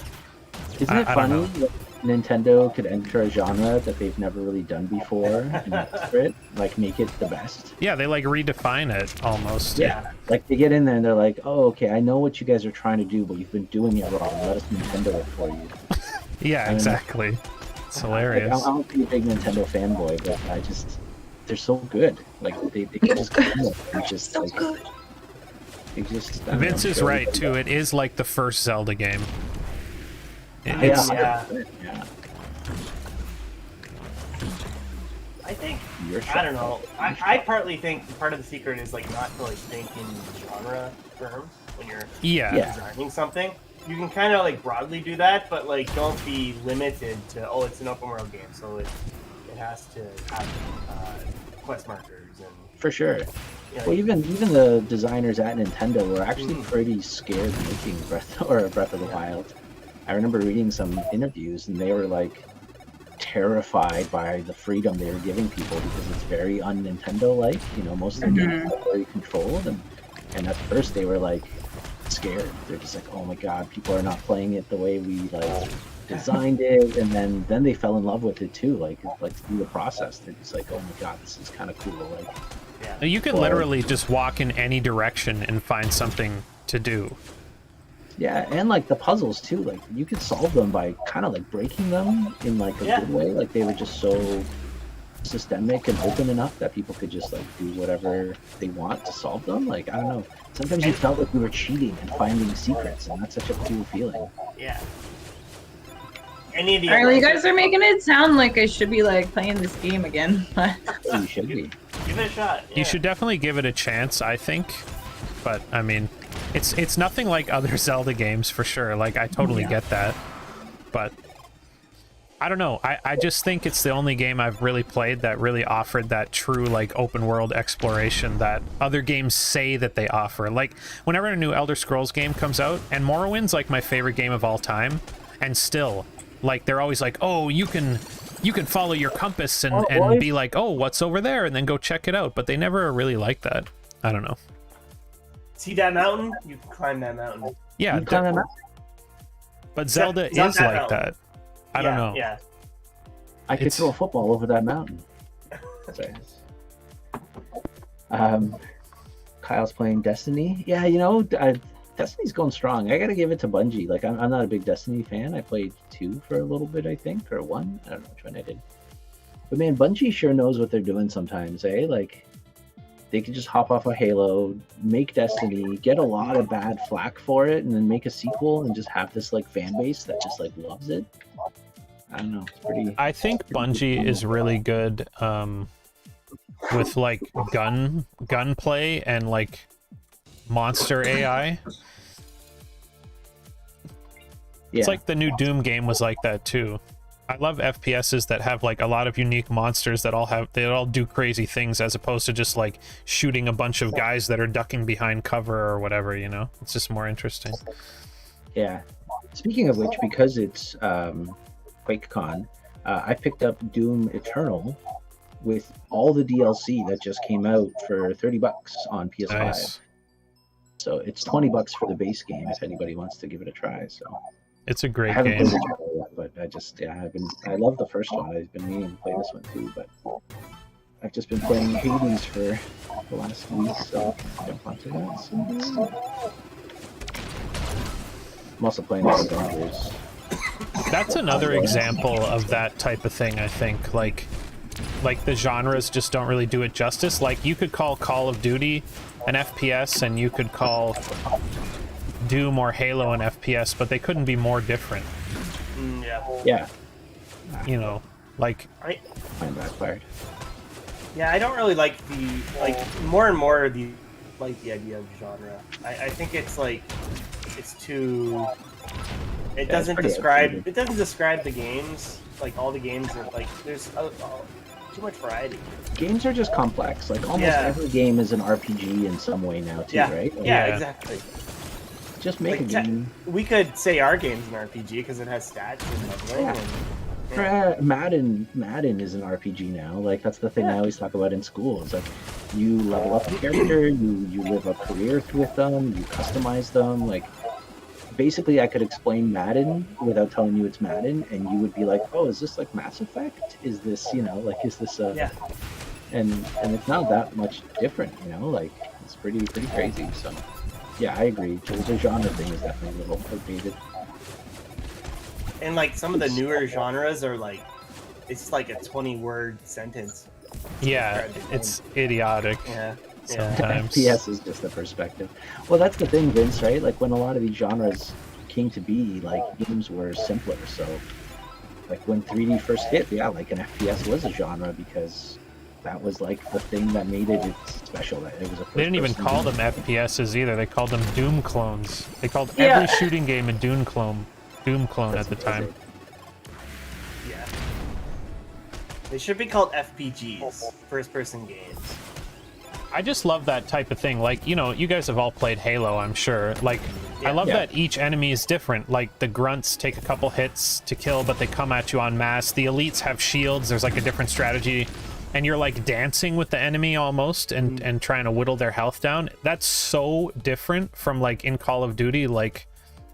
Isn't it I don't funny know. that Nintendo could enter a genre that they've never really done before and master it, like make it the best? Yeah, they like redefine it almost. Yeah, like they get in there and they're like, "Oh, okay, I know what you guys are trying to do, but you've been doing it wrong. Let us Nintendo it for you." Yeah, exactly. It's hilarious. Like, I'm not a big Nintendo fanboy, but they're so good. Like they can just come in and just So like good. they just. I don't Vince know, is show right you- too. It is like the first Zelda game. Yeah, It's, Yeah. 100%, yeah. I think You're I don't know. I partly think part of the secret is like not to like think in genre terms when you're yeah. Yeah. designing something. You can kind of like broadly do that, but like don't be limited to it's an open world game, so it has to have quest markers and for sure. you know, Well, even the designers at Nintendo were actually Mhm. pretty scared making Breath of the Wild. I remember reading some interviews, and they were like terrified by the freedom they were giving people because it's very un-Nintendo like. You know, most of their games are very controlled, and at first they were like scared. They're just like, oh my god, people are not playing it the way we like designed it, and then they fell in love with it too. Like through the process, they're just like, oh my god, this is kind of cool. Like. yeah. You can Well- literally just walk in any direction and find something to do. Yeah, and like the puzzles too, like you could solve them by kind of like breaking them in like a Yeah. good way. Like they were just so systemic and open enough that people could just like do whatever they want to solve them. Like I don't know. Sometimes you felt like we were cheating and finding secrets, and that's such a cool feeling. Yeah. Any of the All right, well, you guys are making it sound like I should be like playing this game again. But You should be. give it a shot. You should definitely give it a chance, I think. But I mean, it's nothing like other Zelda games for sure. Like I totally get that. But I don't know. I just think it's the only game I've really played that really offered that true like open world exploration that other games say that they offer. Like whenever a new Elder Scrolls game comes out, and Morrowind's like my favorite game of all time, and still, like they're always like, oh, you can follow your compass and be like, oh, what's over there, and then go check it out. But they never really like that. I don't know. See that mountain? You can climb that mountain. Yeah, You climb a mountain? but Zelda It's not is that like mountain. that. I don't know. Yeah. I could It's- throw a football over that mountain. Sorry. Kyle's playing Destiny. Yeah, you know, Destiny's going strong. I gotta give it to Bungie. Like, I'm not a big Destiny fan. I played 2 for a little bit, I think, or 1. I don't know which one I did. But man, Bungie sure knows what they're doing sometimes, eh? Like, they could just hop off a Halo, make Destiny, get a lot of bad flack for it, and then make a sequel and just have this like fan base that just like loves it. I don't know. It's pretty. I think Bungie is really good with like gunplay and like monster AI. Yeah. It's like the new Doom game was like that too. I love FPSs that have like a lot of unique monsters that all do crazy things as opposed to just like shooting a bunch of guys that are ducking behind cover or whatever, you know? It's just more interesting. Yeah. Speaking of which, because it's QuakeCon, I picked up Doom Eternal with all the DLC that just came out for $30 on PS5. Nice. So it's $20 for the base game if anybody wants to give it a try. So It's a I great haven't game. played the trailer yet, but I love the first one. I've been meaning to play this one too, but I've just been playing Hades for the last week, so jump onto that. So. I'm also playing the Avengers. That's another example of that type of thing, I think. Like the genres just don't really do it justice. Like, you could call Call of Duty an FPS, and you could call Doom or Halo an FPS, but they couldn't be more different. Yeah. You know, like... Mine backfired. Yeah, I don't really like more and more the idea of genre. I think it's like it's too. It doesn't describe the games. Like, all the games are like there's too much variety. Games are just complex. Like, almost every game is an RPG in some way now too, right? Like, Yeah, exactly. Just make a game. We could say our game's an RPG because it has stats and leveling. Madden is an RPG now. Like, that's the thing I always talk about in school. It's like, you level up a character, you live a career with them, you customize them. Like, basically, I could explain Madden without telling you it's Madden, and you would be like, "Oh, is this like Mass Effect? Is this, is this And it's not that much different, Like, it's pretty crazy. So, yeah, I agree. The genre thing is definitely a little outdated. And like some of the newer genres are like, it's like a 20-word sentence. Yeah, it's idiotic. Yeah. Sometimes. FPS is just the perspective. Well, that's the thing, Vince, right? Like, when a lot of these genres came to be, like, games were simpler. So, like, when 3D first hit, like, an FPS was a genre because that was, like, the thing that made it special. It was a They didn't even call them FPSs either. They called them Doom clones. They called every shooting game a Doom clone at the time. Yeah. They should be called FPGs, first-person games. I just love that type of thing. Like, you guys have all played Halo, I'm sure. Like, I love that each enemy is different. Like, the grunts take a couple hits to kill, but they come at you en masse. The elites have shields. There's, like, a different strategy. And you're, like, dancing with the enemy almost and trying to whittle their health down. That's so different from, like, in Call of Duty, like,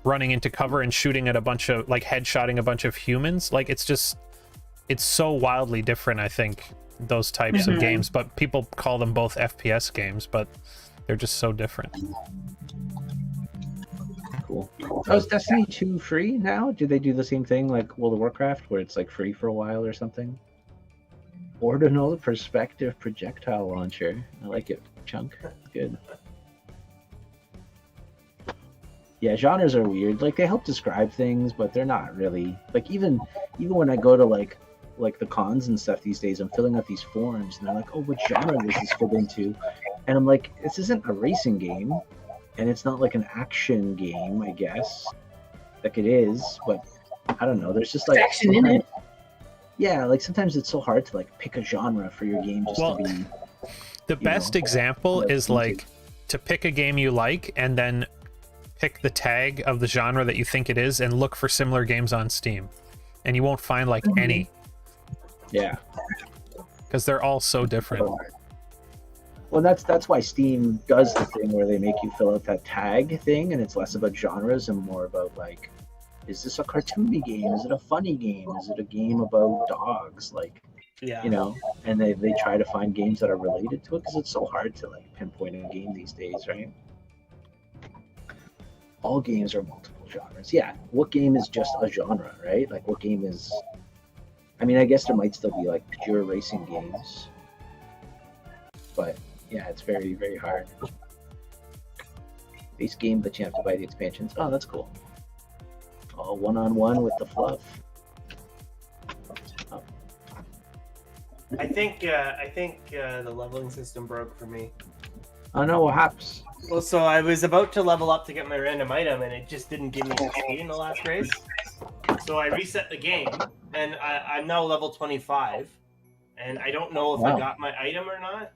running into cover and shooting at a bunch of, like, headshotting a bunch of humans. Like, it's so wildly different, I think, those types of games. But people call them both FPS games, but they're just so different. Cool. Oh, is Destiny 2 free now? Do they do the same thing like World of Warcraft, where it's, like, free for a while or something? Ordinal perspective projectile launcher. I like it. Chunk. Good. Yeah, genres are weird. Like, they help describe things, but they're not really. Like, even when I go to like the cons and stuff these days, I'm filling out these forms, and they're like, "Oh, what genre does this fit into?" And I'm like, "This isn't a racing game, and it's not like an action game, I guess. Like, it is, but I don't know. There's just like action in it. Yeah, like sometimes it's so hard to like pick a genre for your game just to be." The best example is like to pick a game you like and then pick the tag of the genre that you think it is and look for similar games on Steam, and you won't find like any. Yeah, because they're all so different. Well, that's why Steam does the thing where they make you fill out that tag thing, and it's less about genres and more about like, is this a cartoony game? Is it a funny game? Is it a game about dogs? Like, and they try to find games that are related to it, because it's so hard to like pinpoint a game these days, right? All games are multiple genres. Yeah, what game is just a genre, right? Like, what game is... I mean, I guess there might still be like pure racing games, but yeah, it's very, very hard. Base game, but you have to buy the expansions. Oh, that's cool. Oh, one-on-one with the fluff. Oh. I think the leveling system broke for me. Oh no, what happens? Well, so I was about to level up to get my random item, and it just didn't give me XP in the last race. So I reset the game, and I'm now level 25, and I don't know if I got my item or not.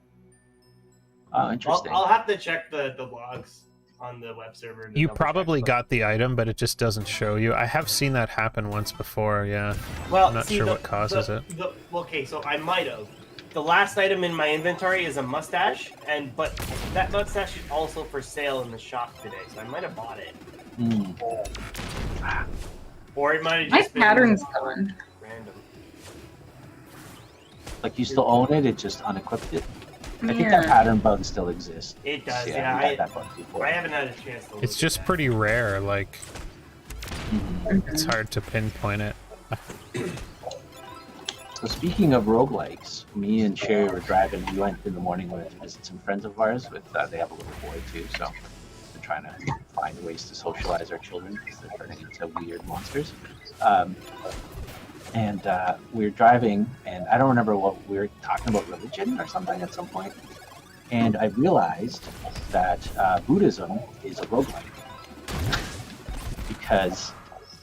Oh, interesting. I'll have to check the logs. on the web server. to You double check, probably but- got the item, but it just doesn't show you. I have seen that happen once before, yeah. Well, I'm not see, sure the- what causes the- it. Okay, so I might have. The last item in my inventory is a mustache, but that mustache is also for sale in the shop today, so I might have bought it. Or it might have My just been pattern's gone. random. Like you still own it, it just unequipped it. I think Yeah. that pattern bug still exists. It does, We yeah. had that bug before. I haven't had a chance to look It's at just that. pretty rare, like, Mhm. it's hard to pinpoint it. So speaking of roguelikes, me and Sherry were driving. We went in the morning to visit some friends of ours. They have a little boy too, so we're trying to find ways to socialize our children because they're turning into weird monsters. We were driving, and I don't remember what we were talking about, religion or something at some point. And I realized that Buddhism is a roguelike because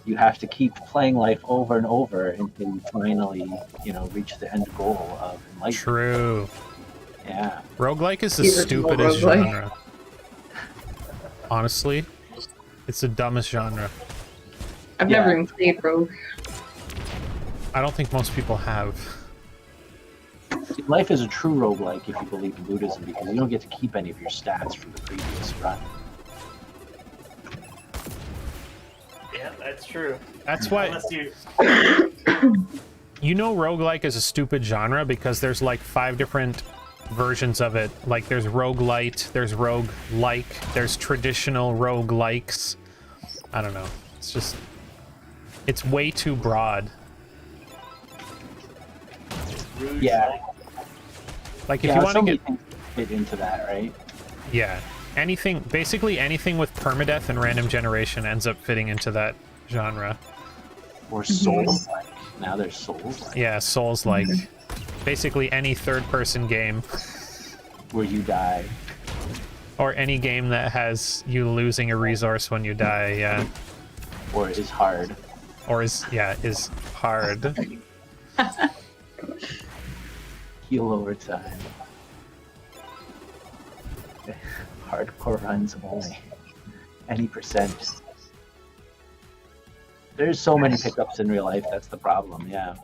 you have to keep playing life over and over until you finally, reach the end goal of enlightenment. True. Yeah. Roguelike is the Here's stupidest roguelike. genre. Honestly, it's the dumbest genre. I've Yeah. never even played Rogue. I don't think most people have. See, life is a true roguelike if you believe in Buddhism because you don't get to keep any of your stats from the previous run. Yeah, that's true. That's why, Unless you... roguelike is a stupid genre because there's like 5 different versions of it. Like there's roguelite, there's roguelike, there's traditional roguelikes. I don't know. It's way too broad. Rouge, Yeah. Like if Yeah, you want so to many get, things fit into that, right? yeah, basically anything with permadeath and random generation ends up fitting into that genre. Or Souls-like. Now there's Souls-like, Yeah, Souls-like. Basically any third-person game, where you die. or any game that has you losing a resource when you die. Yeah, Or is hard. or is hard. Heal over time. Hardcore runs only. Any percent. There's so many pickups in real life, that's the problem, yeah.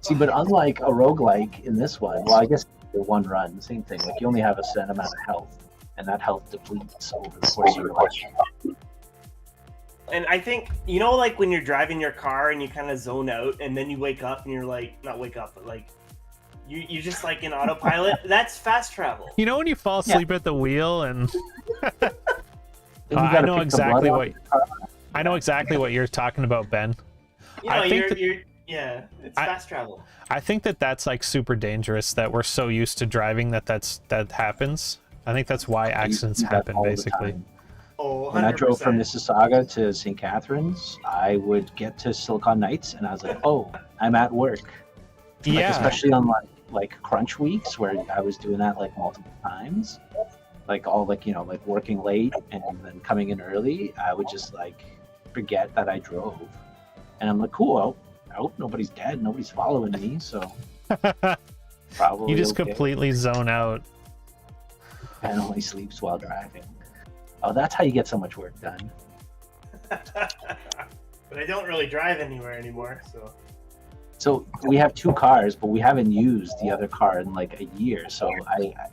See, but unlike a roguelike in this one, well, I guess the one run, same thing. Like, you only have a set amount of health, and that health depletes over the course of your life. And I think, like when you're driving your car and you kind of zone out and then you wake up and you're like, not wake up, but like, you're just like in autopilot. That's fast travel. You know when you fall asleep at the wheel and Then you I gotta know pick the blood exactly off what your car. I know exactly what you're talking about, Ben. I think Yeah, it's I- fast travel. I think that's like super dangerous that we're so used to driving that happens. I think that's why I used to accidents do that happen all the basically. time. Oh, When I drove from 100%. Mississauga to St. Catharines, I would get to Silicon Knights and I was like, oh, I'm at work. Like, Yeah. especially on like crunch weeks where I was doing that like multiple times. Like all like working late and then coming in early, I would just like forget that I drove. And I'm like, cool, I hope nobody's dead, nobody's following me, so probably You just okay. completely zone out. Ben only sleeps while driving. Oh, that's how you get so much work done. But I don't really drive anywhere anymore, so. So we have 2 cars, but we haven't used the other car in like a year. So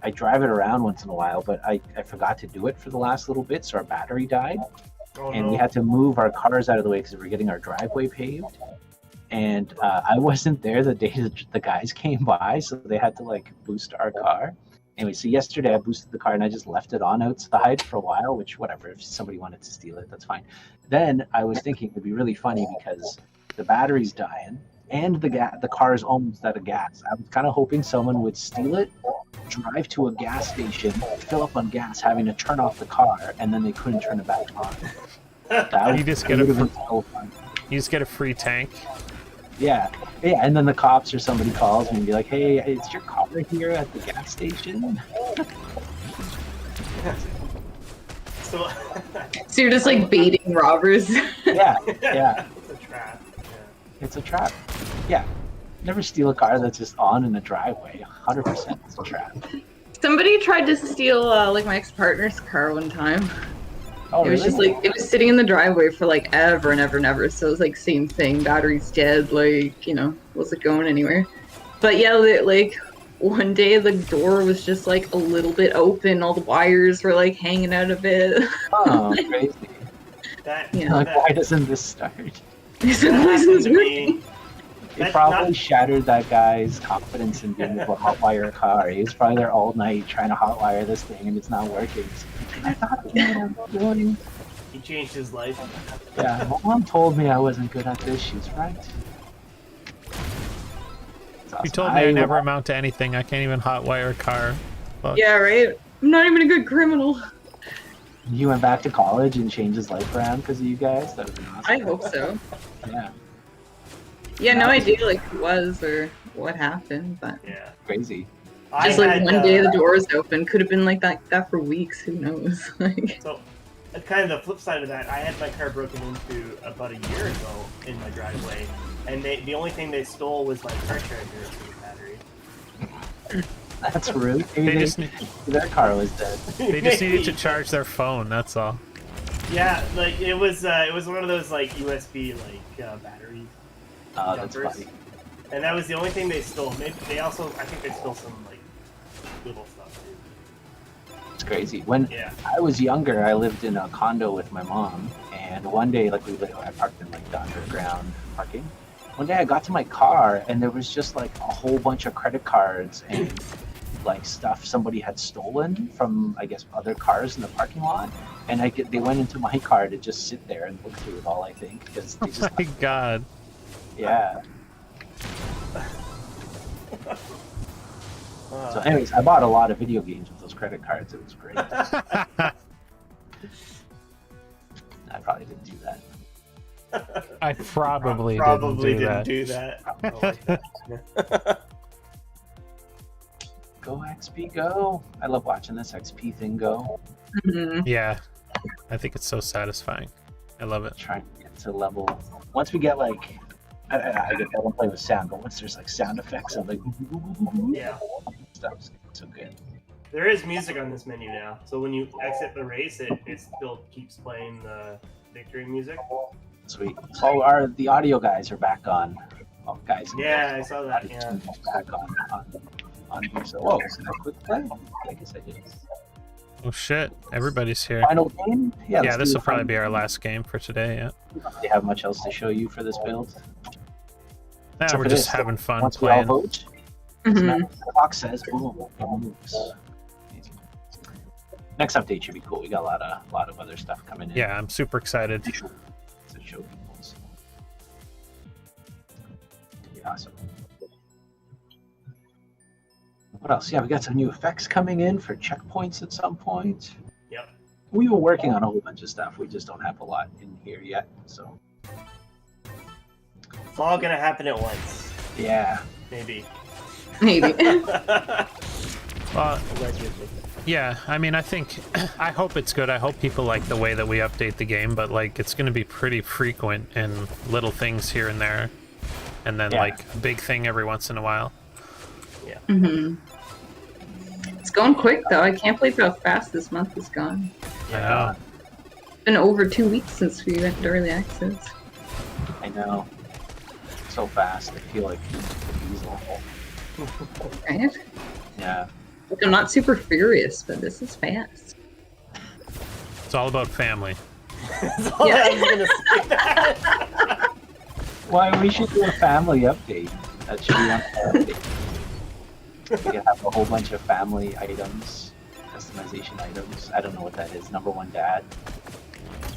I drive it around once in a while, but I forgot to do it for the last little bit, so our battery died. Oh, And no. we had to move our cars out of the way because we were getting our driveway paved. And I wasn't there the day that the guys came by, so they had to like boost our car. Anyway, so yesterday I boosted the car and I just left it on outside for a while, which whatever, if somebody wanted to steal it, that's fine. Then I was thinking it'd be really funny because the battery's dying and the car is almost out of gas. I was kind of hoping someone would steal it, drive to a gas station, fill up on gas, having to turn off the car, and then they couldn't turn it back on. That You just that get a would've fr- been so fun. You just get a free tank. Yeah, and then the cops or somebody calls me and be like, "Hey, is your car here at the gas station?" So, So you're just like baiting robbers. Yeah, yeah, it's a trap. Yeah. it's a trap. Yeah, never steal a car that's just on in the driveway. 100% it's a trap. Somebody tried to steal like my ex-partner's car one time. Oh, It was really? just like it was sitting in the driveway for like ever and ever and ever. So it was like same thing. Battery's dead. Like wasn't going anywhere. But yeah, like one day the door was just like a little bit open. All the wires were like hanging out of it. Oh, crazy. Yeah. Like, why doesn't this start? So That why isn't happened this to working? me. It That's probably not- shattered that guy's confidence in being able to hotwire a car. He was probably there all night trying to hotwire this thing, and it's not working. I thought I was doing. He changed his life. Yeah, my mom told me I wasn't good at this. She's right. It's awesome. You told me I never amount to anything. I can't even hotwire a car. Fuck. Yeah, right. I'm not even a good criminal. You went back to college and changed his life around because of you guys. That would be awesome. I hope so. Yeah, Yeah, no idea like who it was or what happened, but Yeah. crazy. just I like had, one day the doors open. Could have been like that for weeks. Who knows? Like. So, kind of the flip side of that, I had my car broken into about a year ago in my driveway, and the only thing they stole was my car charger and the battery. That's rude. They Maybe just their car was dead. They just needed to charge their phone. That's all. Yeah, like it was one of those like USB battery Oh, that's jumpers, funny. and that was the only thing they stole. Maybe they also, I think they stole some like little stuff too. It's crazy. When Yeah. I was younger, I lived in a condo with my mom, and one day, I parked in like the underground parking. One day, I got to my car, and there was just like a whole bunch of credit cards and like stuff somebody had stolen from, I guess, other cars in the parking lot. And they went into my car to just sit there and look through it all. I think because they just, My God. yeah. Uh, So, anyways, I bought a lot of video games with those credit cards. It was great. I probably didn't do that. I probably didn't do do that. I like that. Go XP, go! I love watching this XP thing go. Mhm. Yeah, I think it's so satisfying. I love it. Trying to get to level. Once we get like, I don't play with sound, but once there's like sound effects of like Yeah. stuff, it's so good. There is music on this menu now, so when you exit the race, it still keeps playing the victory music. Sweet. Oh, the audio guys are back on. Oh, guys. Yeah, I saw that. Yeah. Back on here. So, whoa, is that a quick play? I guess I did. Oh shit! Everybody's here. Final game? Yeah, let's this do will the probably final be our game. last game for today. Yeah. Do you have much else to show you for this build? Nah, So we're for just this, having fun Once we all playing. vote, Mhm. the clock says boom, it moves. Next update should be cool. We got a lot of other stuff coming in. Yeah, I'm super excited. To show people. So. It'll be awesome. What else? Yeah, we got some new effects coming in for checkpoints at some point. Yep. We were working on a whole bunch of stuff. We just don't have a lot in here yet. So It's all gonna happen at once, yeah. maybe. Maybe. Well, Allegedly. yeah. I mean, I think, I hope it's good. I hope people like the way that we update the game, but like, it's going to be pretty frequent and little things here and there, and then Yeah. like a big thing every once in a while. hmm It's going quick though. I can't believe how fast this month has gone. I know. It's been over 2 weeks since we went to early access. I know. So fast. I feel like diesel. Right? Yeah. Like I'm not super furious, but this is fast. It's all about family. That's all Yeah. I was gonna say. That. Why we should do a family update. That should be on the update. We can have a whole bunch of family items, customization items. I don't know what that is. Number one dad.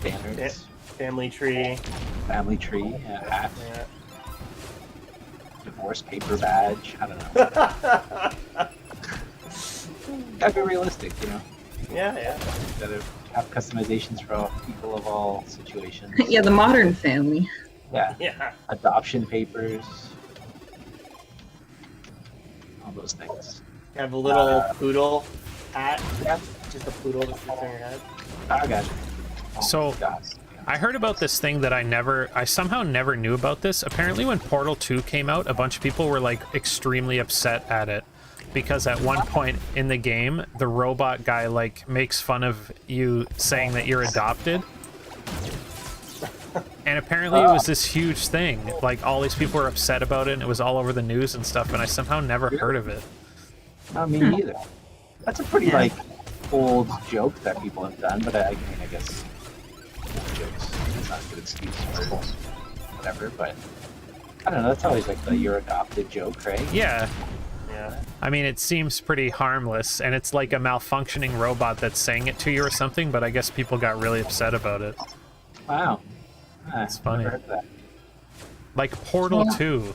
Standards. Family tree. Family tree. Hat. Yeah. Divorce paper badge. I don't know. Gotta be realistic, you know. Yeah. Gotta have customizations for people of all situations. Yeah, the modern family. Yeah. Yeah. Adoption papers. All those things. Have a little poodle hat. Yeah. Just a poodle that sits on your head. I got you. Oh So- my God. I heard about this thing that I somehow never knew about this. Apparently when Portal 2 came out, a bunch of people were like extremely upset at it because at one point in the game, the robot guy like makes fun of you saying that you're adopted. And apparently it was this huge thing. Like, all these people were upset about it, and it was all over the news and stuff, and I somehow never heard of it. Not me either. That's a pretty, like, old joke that people have done, but I mean, I guess old jokes is not a good excuse for whatever, but I don't know, that's always like the you're adopted joke, right? Yeah. Yeah. I mean, it seems pretty harmless, and it's like a malfunctioning robot that's saying it to you or something, but I guess people got really upset about it. Wow. That's funny. Never heard of that. Like Portal 2,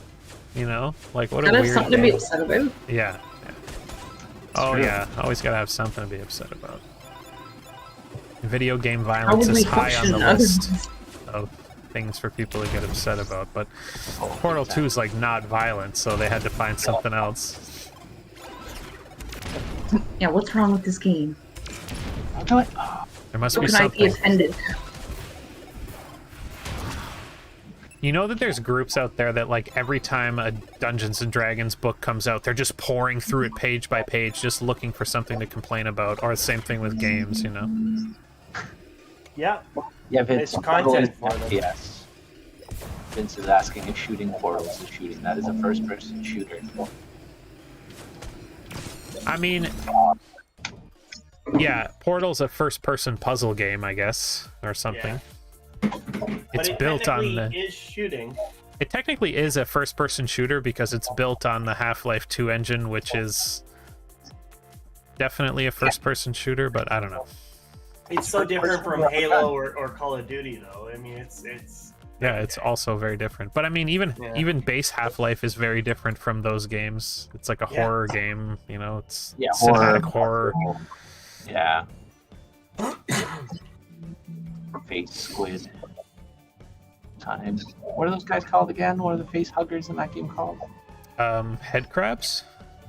you know? Like, what a Gotta weird have something to be game. upset about. Yeah. Oh, true. yeah. Always gotta have something to be upset about. Video game How violence would we is high on the function list of things for people to get upset about, but Portal 2 is like not violent, so they had to find something else. Yeah, what's wrong with this game? I'll do it. Oh, There must How be can I be something. offended? You know that there's groups out there that, like, every time a Dungeons and Dragons book comes out, they're just pouring through it page by page, just looking for something to complain about, or the same thing with games, you know? Yeah. yeah, Vince, It's content for them. yes. Vince is asking if shooting Portals is shooting. That is a first-person shooter. I mean, yeah, Portal's a first-person puzzle game, I guess, or something. It's But it built on technically the... is shooting. It technically is a first-person shooter because it's built on the Half-Life 2 engine, which is definitely a first-person shooter, but I don't know. It's so different from Halo or Call of Duty, though. I mean, it's Yeah, it's also very different. But I mean, even base Half-Life is very different from those games. It's like a horror game, you know. It's cinematic horror. Yeah. Face squid. Time. What are those guys called again? What are the face huggers in that game called? Head crabs.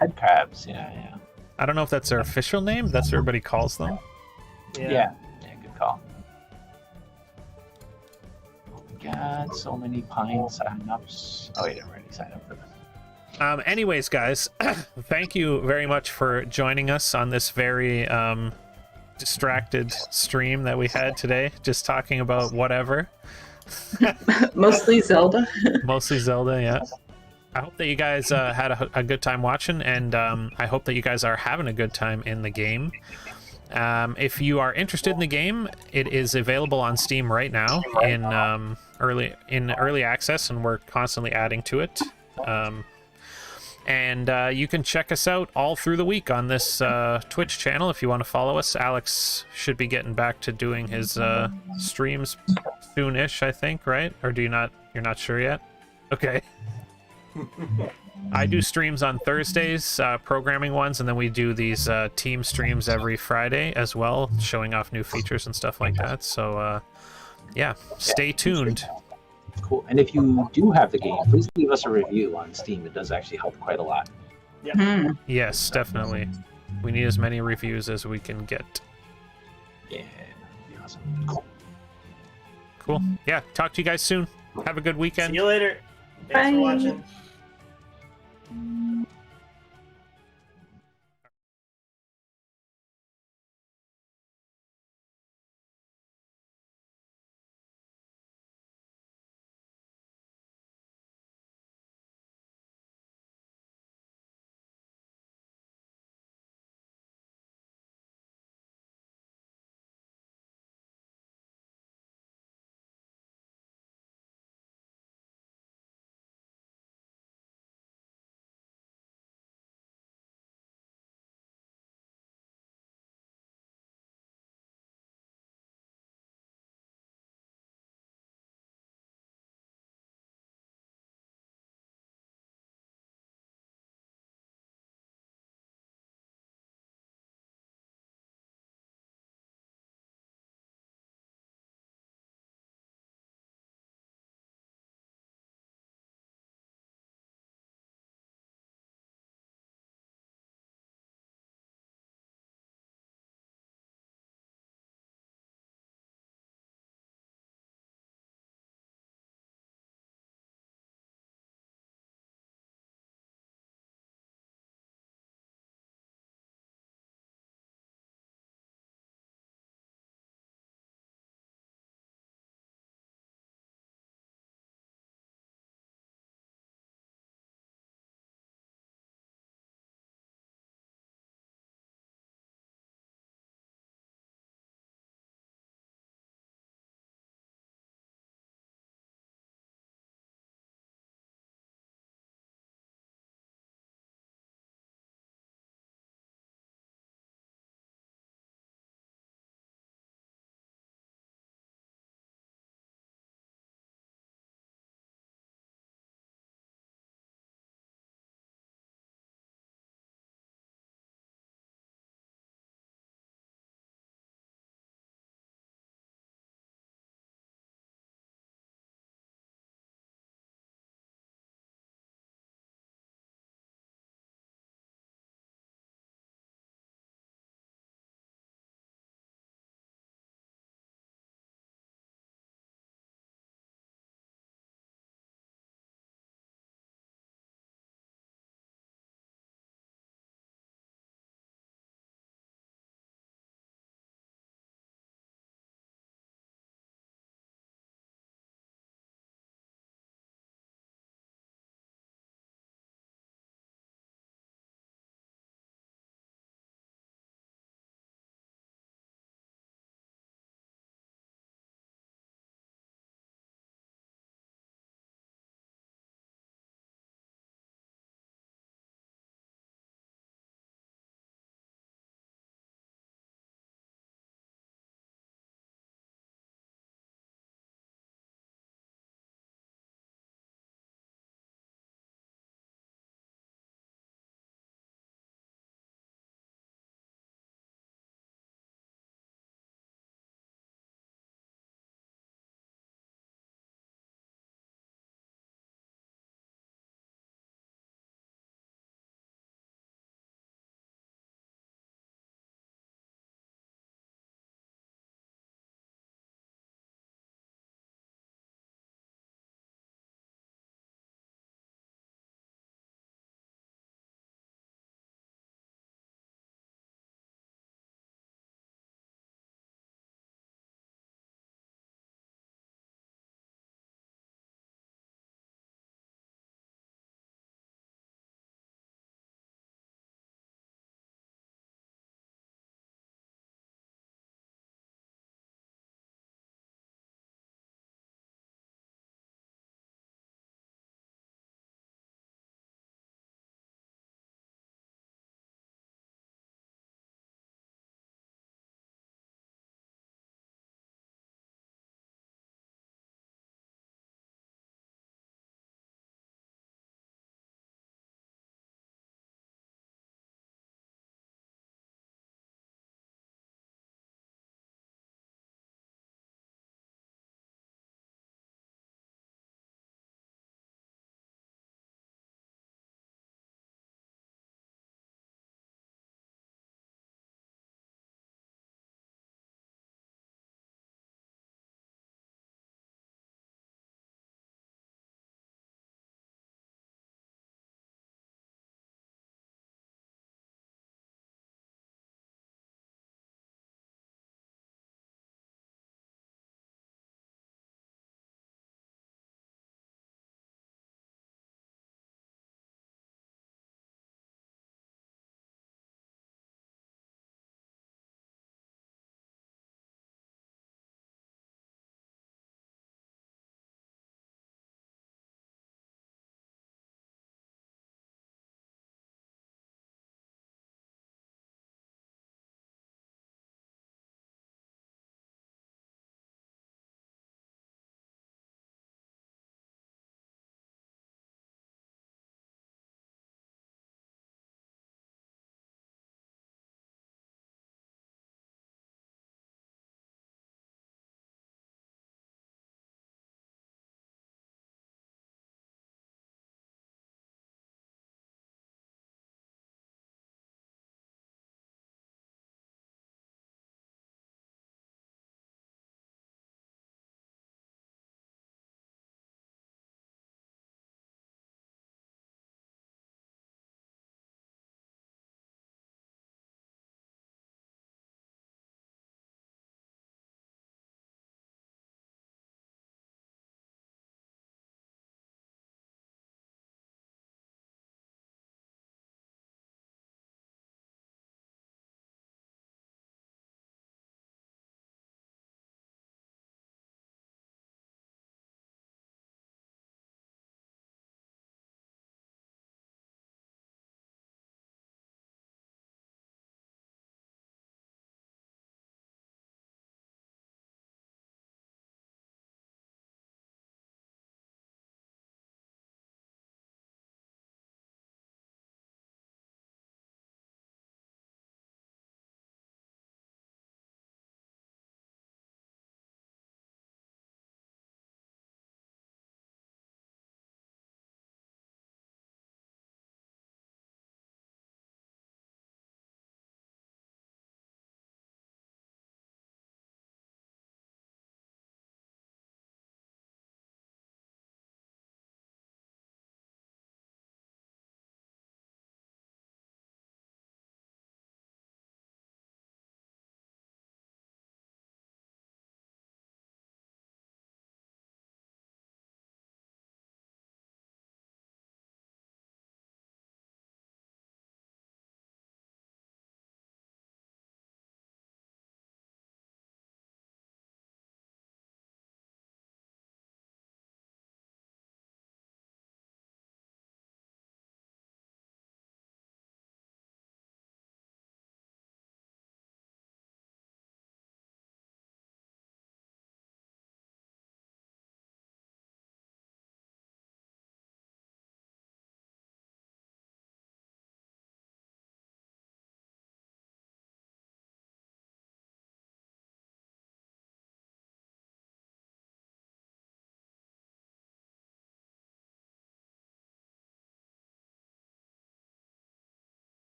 Head crabs. Yeah. I don't know if that's their official name. That's what everybody calls them. Yeah. Good call. Oh my God, so many Pine sign-ups. Oh wait, I already signed up for this. Anyways, guys, thank you very much for joining us on this very distracted stream that we had today, just talking about whatever. Mostly Zelda. Mostly Zelda, yeah. I hope that you guys had a good time watching, and I hope that you guys are having a good time in the game. If you are interested in the game, it is available on Steam right now in early access, and we're constantly adding to it. And you can check us out all through the week on this Twitch channel if you want to follow us. Alex should be getting back to doing his streams soon-ish, I think, right? Or you're not sure yet? Okay. I do streams on Thursdays, programming ones, and then we do these team streams every Friday as well, showing off new features and stuff like that. So, yeah, stay tuned. Cool. And if you do have the game, please leave us a review on Steam. It does actually help quite a lot. Yes, definitely. We need as many reviews as we can get. Yeah, that'd be awesome. Cool. Yeah, talk to you guys soon. Have a good weekend. See you later. Thanks for Bye. watching.